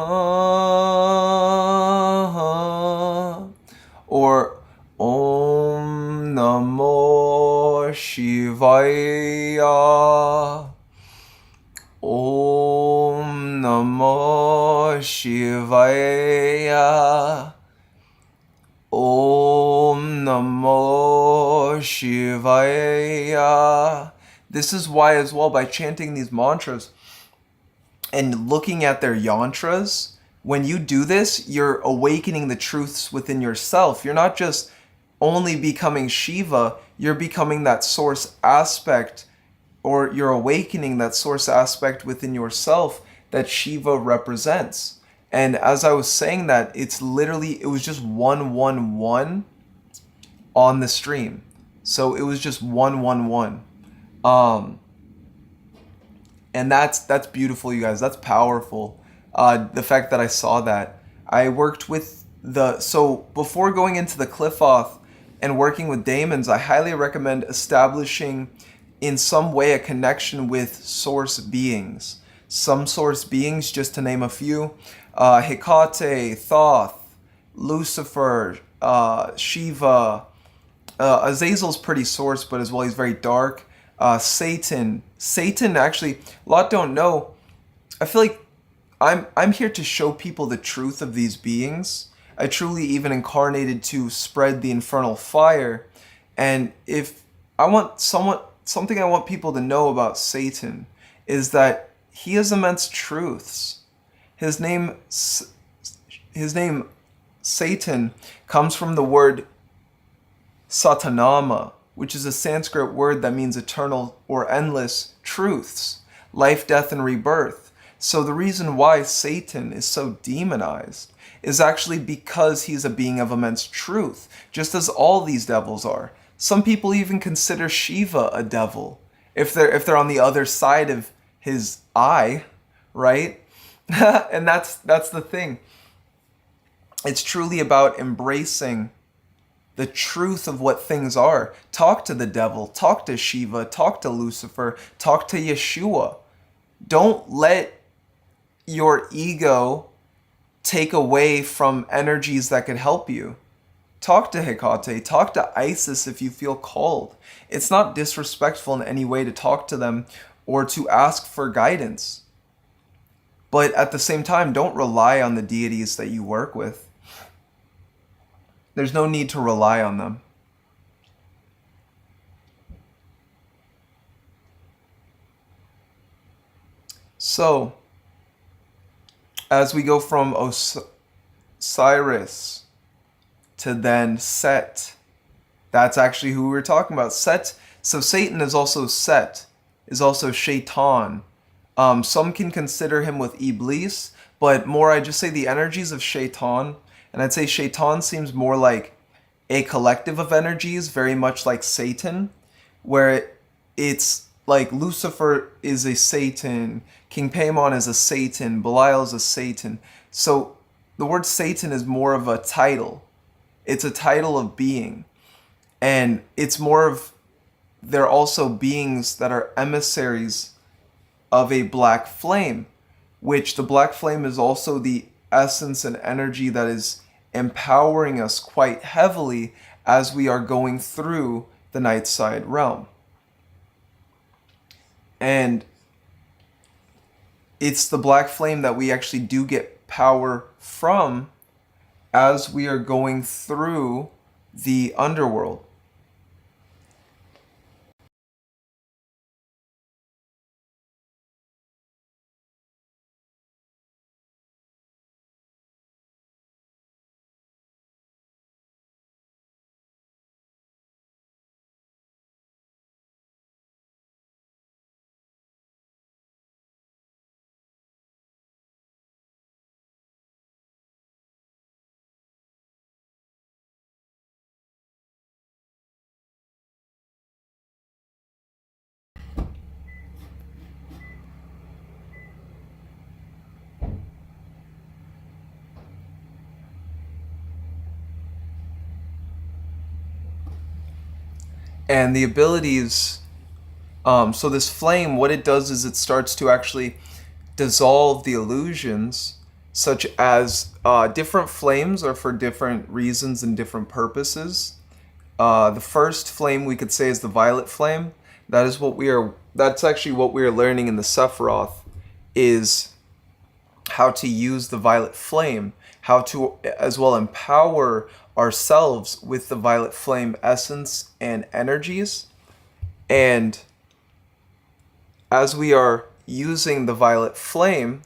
or Om Namo Shivaya, Om Namo Shivaya, Om Namo Shivaya. This is why as well, by chanting these mantras and looking at their yantras, when you do this, you're awakening the truths within yourself. You're not just only becoming Shiva, you're becoming that source aspect, or you're awakening that source aspect within yourself that Shiva represents. And as I was saying that, it was just 111 on the stream. So it was just 111. And that's beautiful, you guys. That's powerful. The fact that I saw that. I worked with so before going into the qliphoth and working with daemons, I highly recommend establishing in some way a connection with source beings. Some source beings, just to name a few, Hecate, Thoth, Lucifer, Shiva, Azazel's pretty source, but as well he's very dark. Satan, actually, a lot don't know. I feel like I'm here to show people the truth of these beings. I truly even incarnated to spread the infernal fire. And if I want something I want people to know about Satan is that he has immense truths. His name Satan comes from the word satanama, which is a Sanskrit word that means eternal or endless truths, life, death, and rebirth. So the reason why Satan is so demonized is actually because he's a being of immense truth, just as all these devils are. Some people even consider Shiva a devil if they're on the other side of his eye, right? And that's the thing. It's truly about embracing the truth of what things are. Talk to the devil, talk to Shiva, talk to Lucifer, talk to Yeshua. Don't let your ego take away from energies that could help you. Talk to Hecate, talk to Isis if you feel called. It's not disrespectful in any way to talk to them or to ask for guidance. But at the same time, don't rely on the deities that you work with. There's no need to rely on them. So, as we go from Osiris to then Set, that's actually who we were talking about. Set. So Satan is also Set, is also Shaitan. Some can consider him with Iblis, but more I just say the energies of Shaitan. And I'd say Shaitan seems more like a collective of energies, very much like Satan, where it's like Lucifer is a Satan, King Paimon is a Satan, Belial is a Satan. So the word Satan is more of a title. It's a title of being. And it's more of, they're also beings that are emissaries of a black flame, which the black flame is also the essence and energy that is empowering us quite heavily as we are going through the night side realm. And it's the black flame that we actually do get power from as we are going through the underworld. And the abilities, so this flame, what it does is it starts to actually dissolve the illusions, such as different flames are for different reasons and different purposes. The first flame we could say is the violet flame. That's actually what we are learning in the Sephiroth, is how to use the violet flame, how to as well empower ourselves with the violet flame essence and energies. And as we are using the violet flame,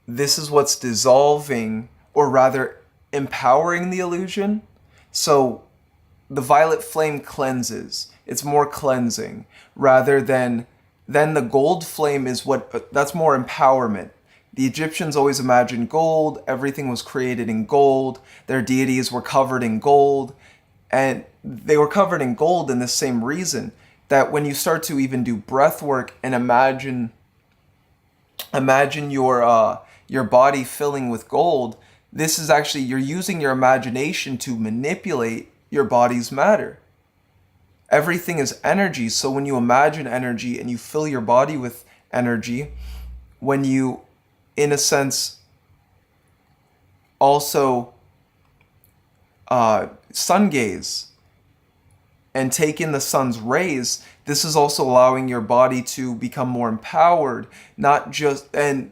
this is what's dissolving, or rather empowering the illusion. So the violet flame cleanses. It's more cleansing rather than the gold flame is that's more empowerment. The Egyptians always imagined gold. Everything was created in gold. Their deities were covered in gold. And they were covered in gold in the same reason that when you start to even do breath work and imagine your body filling with gold, this is actually, you're using your imagination to manipulate your body's matter. Everything is energy. So when you imagine energy and you fill your body with energy, when you, in a sense, also sun gaze and take in the sun's rays, this is also allowing your body to become more empowered, not just, and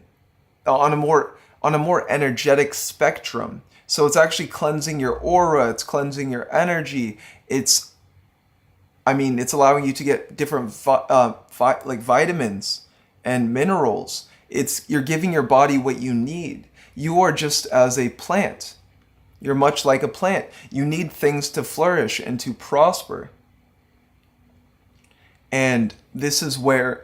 on a more energetic spectrum. So it's actually cleansing your aura, it's cleansing your energy. It's allowing you to get different like vitamins and minerals. You're giving your body what you need. You are just as a plant. You're much like a plant. You need things to flourish and to prosper. And this is why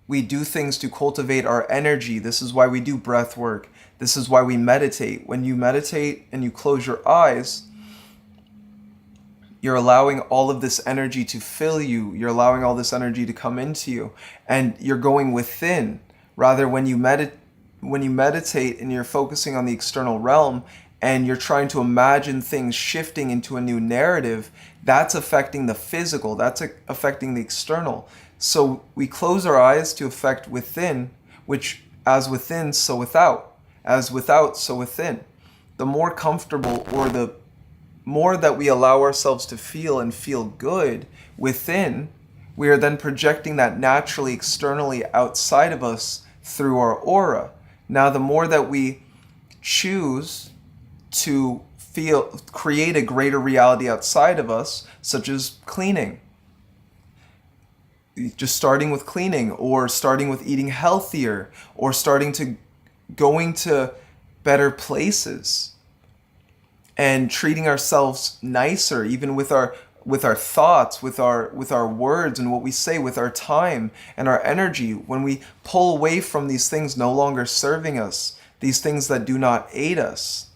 we do things to cultivate our energy. This is why we do breath work. This is why we meditate. When you meditate and you close your eyes, you're allowing all of this energy to fill you. You're allowing all this energy to come into you. And you're going within. Rather, when you meditate and you're focusing on the external realm and you're trying to imagine things shifting into a new narrative, that's affecting the physical. That's affecting the external. So we close our eyes to affect within, which as within, so without. As without, so within. The more comfortable, or the more that we allow ourselves to feel and feel good within, we are then projecting that naturally externally outside of us through our aura. Now, the more that we choose to create a greater reality outside of us, such as cleaning, just starting with cleaning, or starting with eating healthier, or going to better places, and treating ourselves nicer, even with our thoughts, with our words and what we say, with our time and our energy. When we pull away from these things no longer serving us, these things that do not aid us,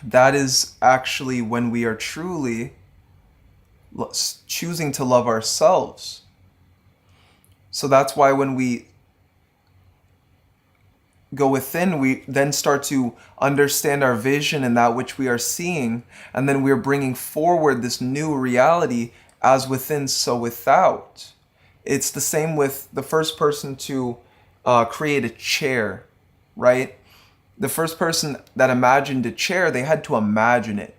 that is actually when we are truly choosing to love ourselves. So that's why when we go within, we then start to understand our vision and that which we are seeing, and then we're bringing forward this new reality, as within, so without. It's the same with the first person to create a chair, right? The first person that imagined a chair, they had to imagine it.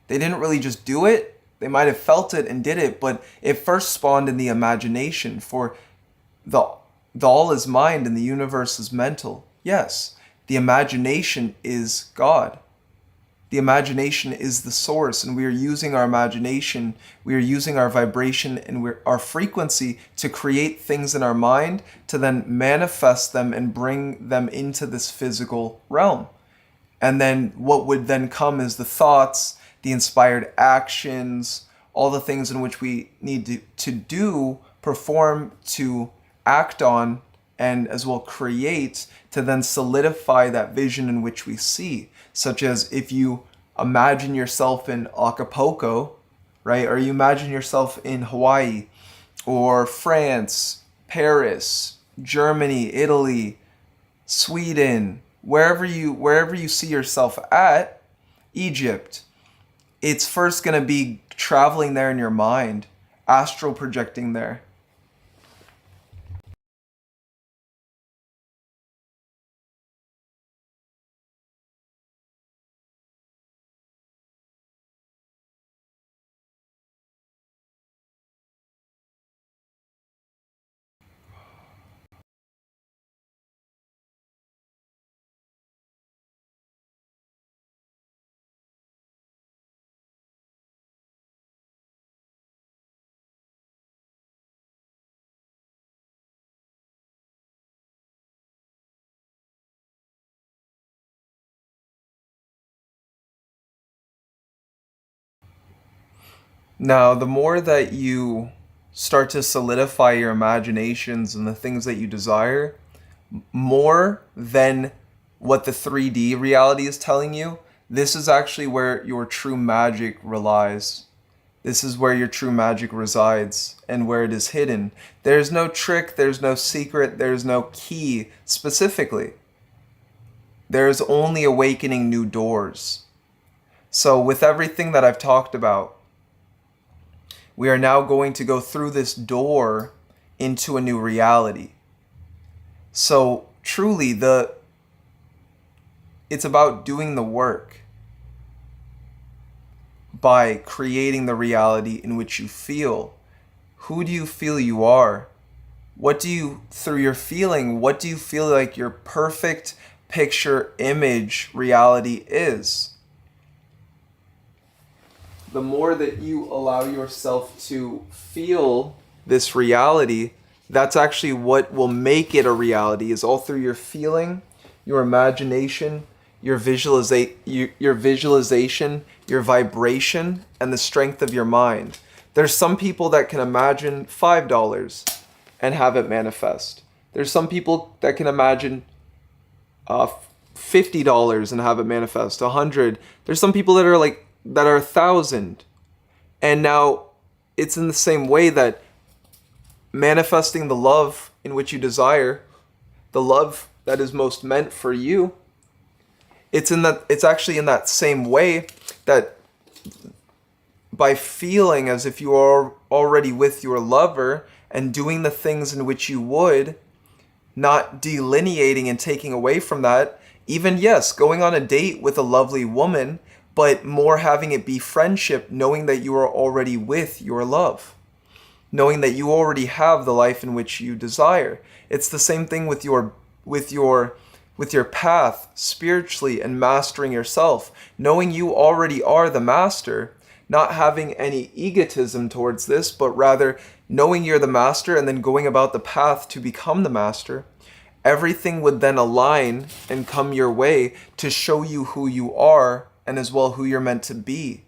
They didn't really just do it. They might have felt it and did it, but it first spawned in the imagination. For the all is mind and the universe is mental. Yes, the imagination is God. The imagination is the source, and we are using our imagination, we are using our vibration and our frequency to create things in our mind, to then manifest them and bring them into this physical realm. And then what would then come is the thoughts, the inspired actions, all the things in which we need to do, perform, to act on, and as well create, to then solidify that vision in which we see. Such as if you imagine yourself in Acapulco, right? Or you imagine yourself in Hawaii, or France, Paris, Germany, Italy, Sweden, wherever you see yourself at, Egypt, it's first going to be traveling there in your mind, astral projecting there. Now, the more that you start to solidify your imaginations and the things that you desire, more than what the 3D reality is telling you, this is actually where your true magic relies. This is where your true magic resides and where it is hidden. There's no trick, there's no secret, there's no key specifically. There's only awakening new doors. So with everything that I've talked about, we are now going to go through this door into a new reality. So truly, it's about doing the work by creating the reality in which you feel. Who do you feel you are? Through your feeling, what do you feel like your perfect picture image reality is? the more that you allow yourself to feel this reality, that's actually what will make it a reality, is all through your feeling, your imagination, your visualization, your vibration, and the strength of your mind. There's some people that can imagine $5 and have it manifest. There's some people that can imagine $50 and have it manifest, 100. There's some people that are 1,000. And now it's in the same way that manifesting the love in which you desire, the love that is most meant for you, it's actually in that same way that by feeling as if you are already with your lover and doing the things in which you would, not delineating and taking away from that, even, yes, going on a date with a lovely woman, but more having it be friendship, knowing that you are already with your love, knowing that you already have the life in which you desire. It's the same thing with your path spiritually and mastering yourself, knowing you already are the master, not having any egotism towards this, but rather knowing you're the master and then going about the path to become the master. Everything would then align and come your way to show you who you are and as well who you're meant to be.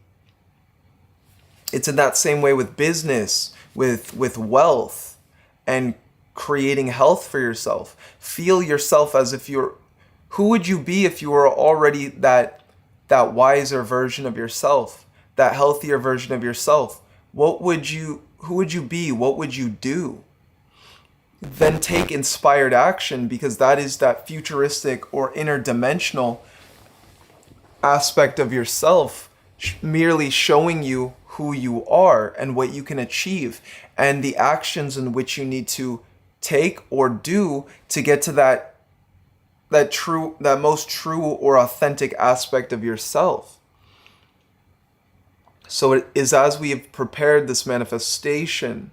It's in that same way with business, with wealth, and creating health for yourself. Feel yourself as if who would you be if you were already that wiser version of yourself, that healthier version of yourself? Who would you be? What would you do? Then take inspired action, because that is that futuristic or interdimensional aspect of yourself, merely showing you who you are and what you can achieve and the actions in which you need to take or do to get to that most true or authentic aspect of yourself. So it is as we have prepared this manifestation,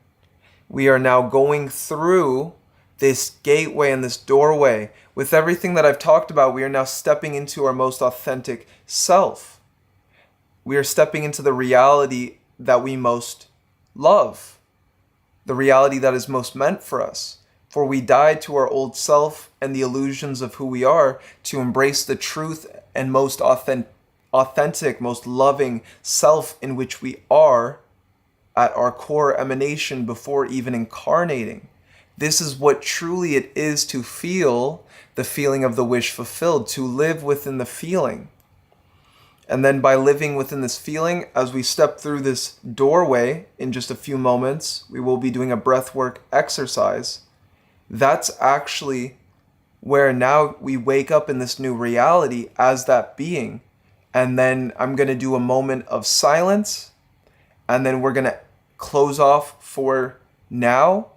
we are now going through this gateway and this doorway. With everything that I've talked about, we are now stepping into our most authentic self. We are stepping into the reality that we most love, the reality that is most meant for us. For we died to our old self and the illusions of who we are to embrace the truth and most authentic, most loving self in which we are at our core emanation before even incarnating. This is what truly it is to feel the feeling of the wish fulfilled, to live within the feeling. And then by living within this feeling, as we step through this doorway in just a few moments, we will be doing a breathwork exercise. That's actually where now we wake up in this new reality as that being. And then I'm going to do a moment of silence, and then we're going to close off for now.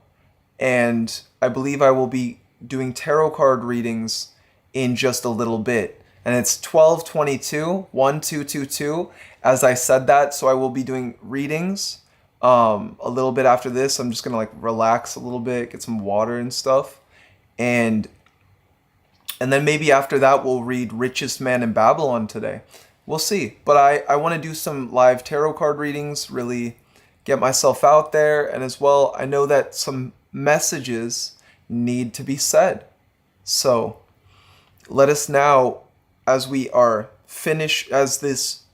And I believe I will be doing tarot card readings in just a little bit. And it's 1222, 1222, as I said that. So I will be doing readings a little bit after this. I'm just going to relax a little bit, get some water and stuff. And then maybe after that, we'll read Richest Man in Babylon today. We'll see. But I want to do some live tarot card readings, really get myself out there. And as well, I know that some messages need to be said. So let us now, as we are finished as this,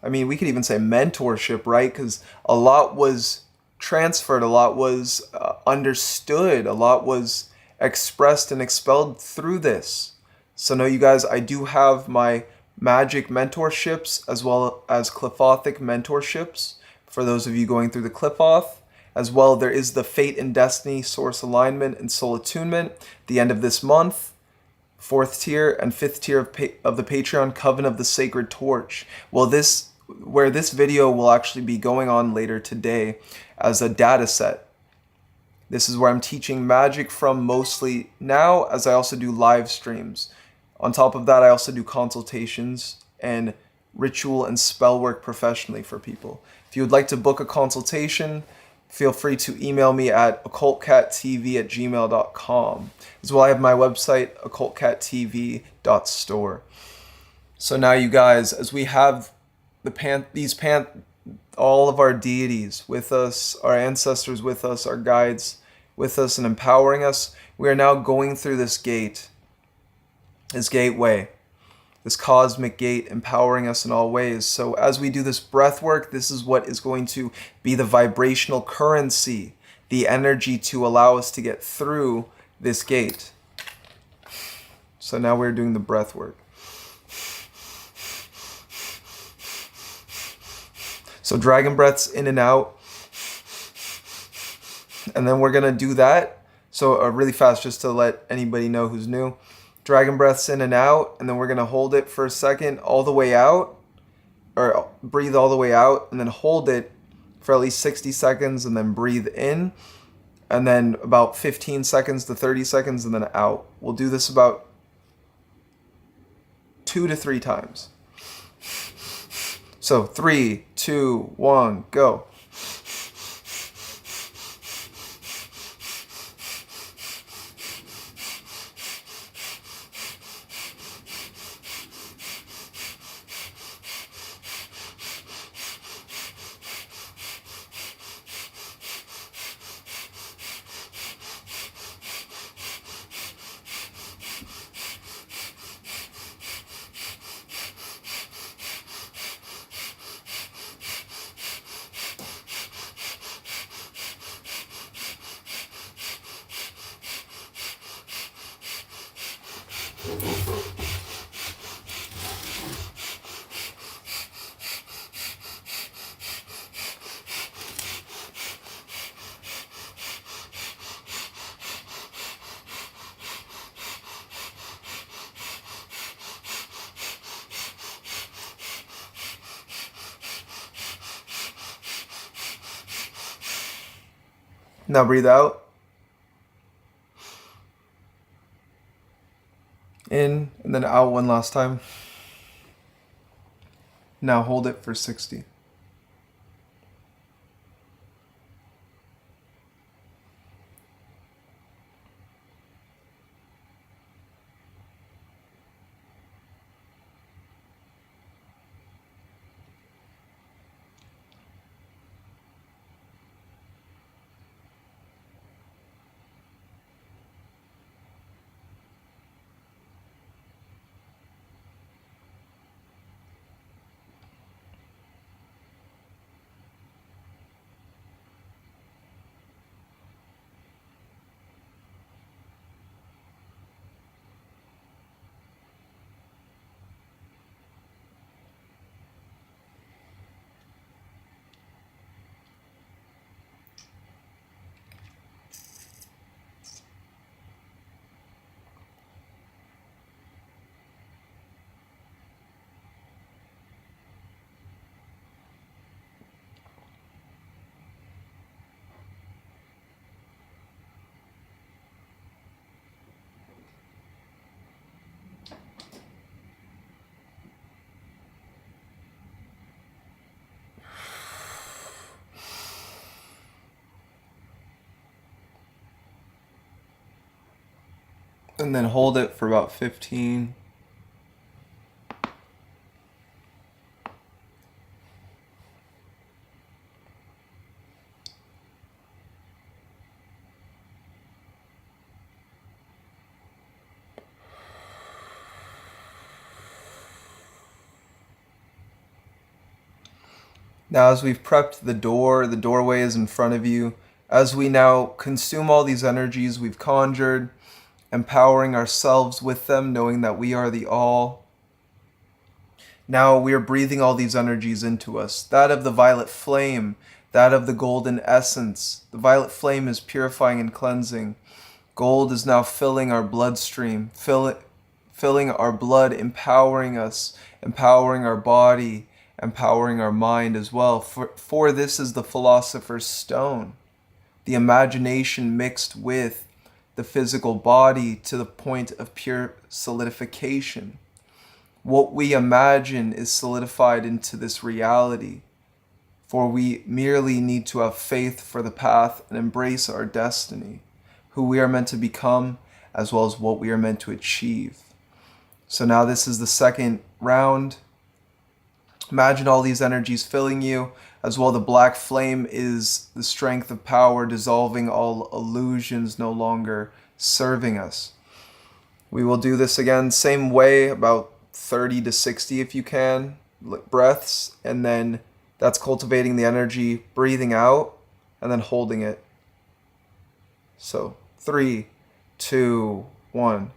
we could even say mentorship, right? Because a lot was transferred, a lot was understood, a lot was expressed and expelled through this. So know you guys, I do have my Magick mentorships as well as Qliphothic mentorships for those of you going through the Qliphoth. As well, there is the Fate and Destiny Source Alignment and Soul Attunement the end of this month. 4th tier and 5th tier of the Patreon Coven of the Sacred Torch. Well, this video will actually be going on later today as a data set. This is where I'm teaching magic from mostly now, as I also do live streams. On top of that, I also do consultations and ritual and spell work professionally for people. If you would like to book a consultation, feel free to email me at occultcattv@gmail.com. As well, I have my website, occultcattv.store. So now you guys, as we have all of our deities with us, our ancestors with us, our guides with us and empowering us. We are now going through this gate, this gateway, this cosmic gate, empowering us in all ways. So as we do this breath work, this is what is going to be the vibrational currency, the energy to allow us to get through this gate. So now we're doing the breath work. So dragon breaths in and out. And then we're going to do that. So really fast, just to let anybody know who's new. Dragon breaths in and out. And then we're going to hold it for a second all the way out. Or breathe all the way out. And then hold it for at least 60 seconds. And then breathe in. And then about 15 seconds to 30 seconds. And then out. We'll do this about 2 to 3 times. So 3, 2, 1, go. Now breathe out. In and then out one last time. Now hold it for 60. And then hold it for about 15. Now as we've prepped the doorway is in front of you. As we now consume all these energies we've conjured, empowering ourselves with them, knowing that we are the all. Now we are breathing all these energies into us. That of the violet flame, that of the golden essence. The violet flame is purifying and cleansing. Gold is now filling our bloodstream, filling our blood, empowering us, empowering our body, empowering our mind as well. For this is the philosopher's stone, the imagination mixed with the physical body to the point of pure solidification. What we imagine is solidified into this reality, for we merely need to have faith for the path and embrace our destiny, who we are meant to become, as well as what we are meant to achieve. So now this is the second round Imagine all these energies filling you. As well, the black flame is the strength of power, dissolving all illusions no longer serving us. We will do this again, same way, about 30 to 60 if you can, breaths, and then that's cultivating the energy, breathing out, and then holding it. So 3, 2, 1.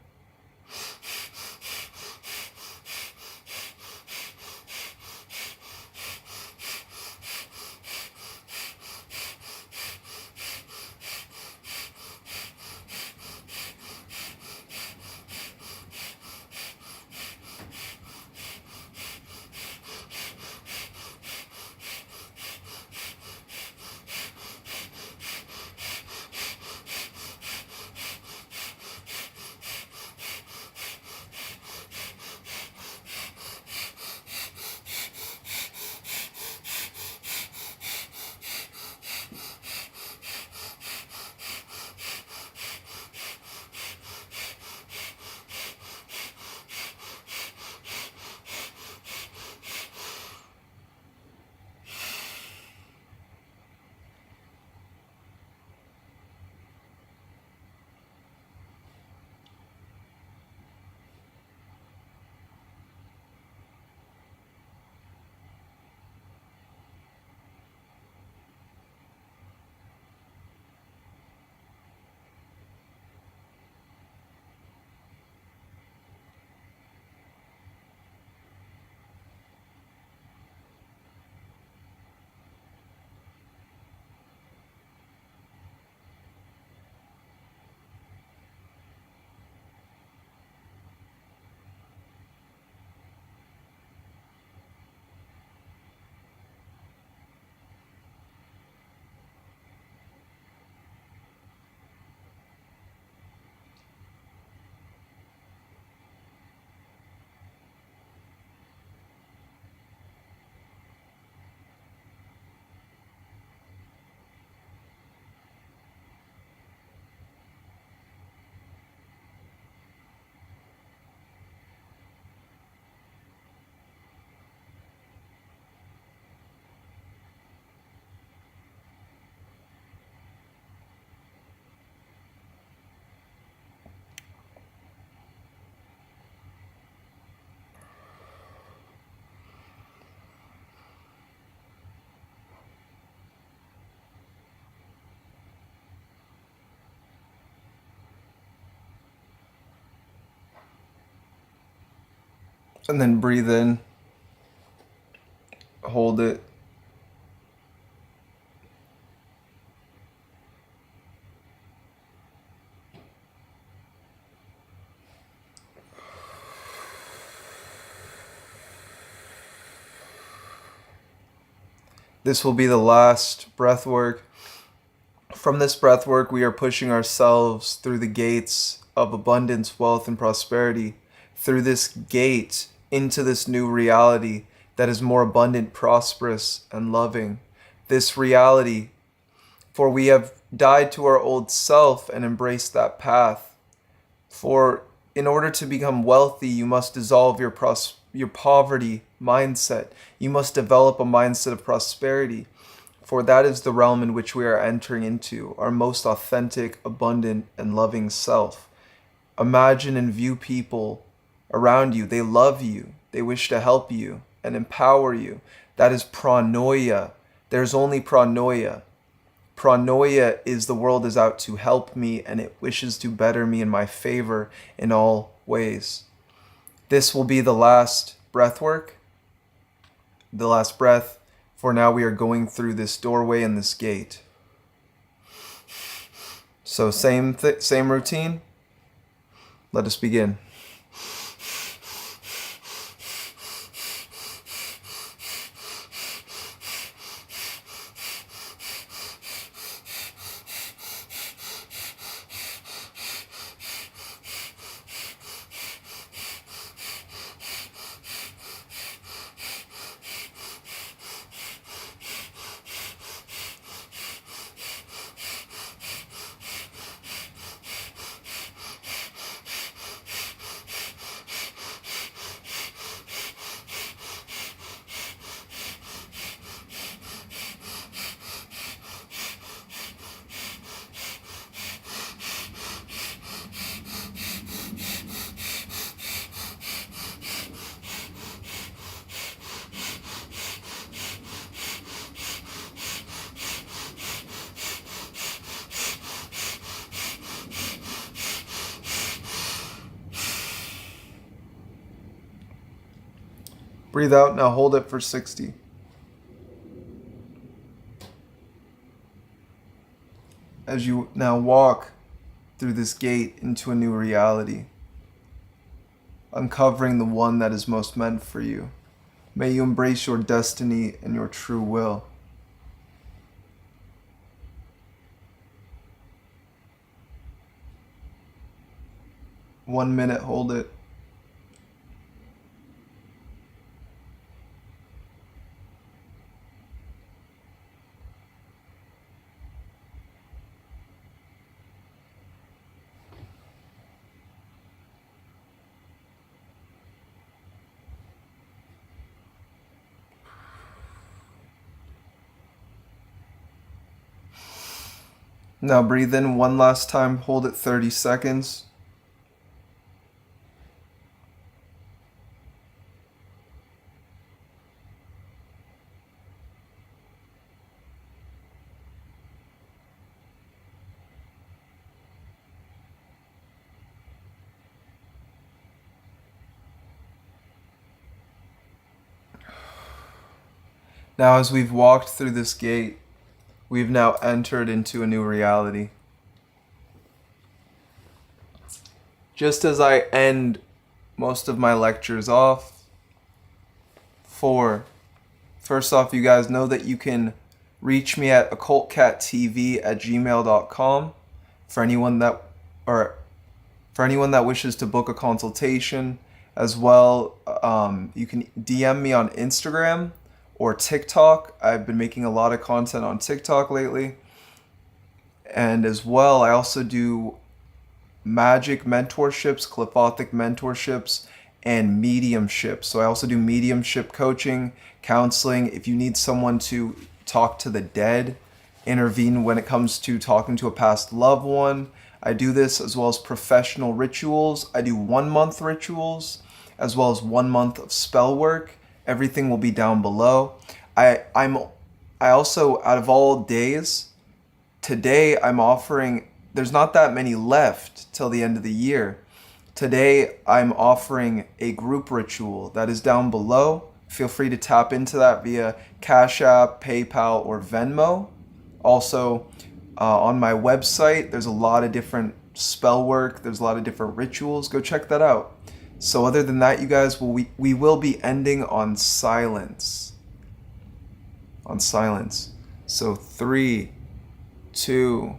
And then breathe in, hold it. This will be the last breath work. From this breath work, we are pushing ourselves through the gates of abundance, wealth, and prosperity. Through this gate into this new reality that is more abundant, prosperous, and loving. This reality, for we have died to our old self and embraced that path. For in order to become wealthy, you must dissolve your poverty mindset. You must develop a mindset of prosperity. For that is the realm in which we are entering into, our most authentic, abundant, and loving self. Imagine and view people around you. They love you. They wish to help you and empower you. That is pronoia. There's only pronoia. Pronoia is the world is out to help me and it wishes to better me in my favor in all ways. This will be the last breath work, the last breath. For now we are going through this doorway and this gate. So same routine. Let us begin. Breathe out. Now hold it for 60. As you now walk through this gate into a new reality, uncovering the one that is most meant for you. May you embrace your destiny and your true will. One minute, hold it. Now breathe in one last time, hold it 30 seconds. Now as we've walked through this gate, we've now entered into a new reality. Just as I end most of my lectures off, first off, you guys know that you can reach me at occultcattv@gmail.com for anyone that wishes to book a consultation. As well, you can DM me on Instagram or TikTok. I've been making a lot of content on TikTok lately. And as well, I also do Magick mentorships, Qliphothic mentorships, and mediumship. So I also do mediumship coaching, counseling. If you need someone to talk to the dead, intervene when it comes to talking to a past loved one, I do this, as well as professional rituals. I do 1 month rituals, as well as 1 month of spell work. Everything will be down below. I also, out of all days, today I'm offering, there's not that many left till the end of the year. Today I'm offering a group ritual that is down below. Feel free to tap into that via Cash App, PayPal, or Venmo. Also, on my website, there's a lot of different spell work. There's a lot of different rituals. Go check that out. So other than that, you guys, we will be ending on silence. On silence. So 3, 2,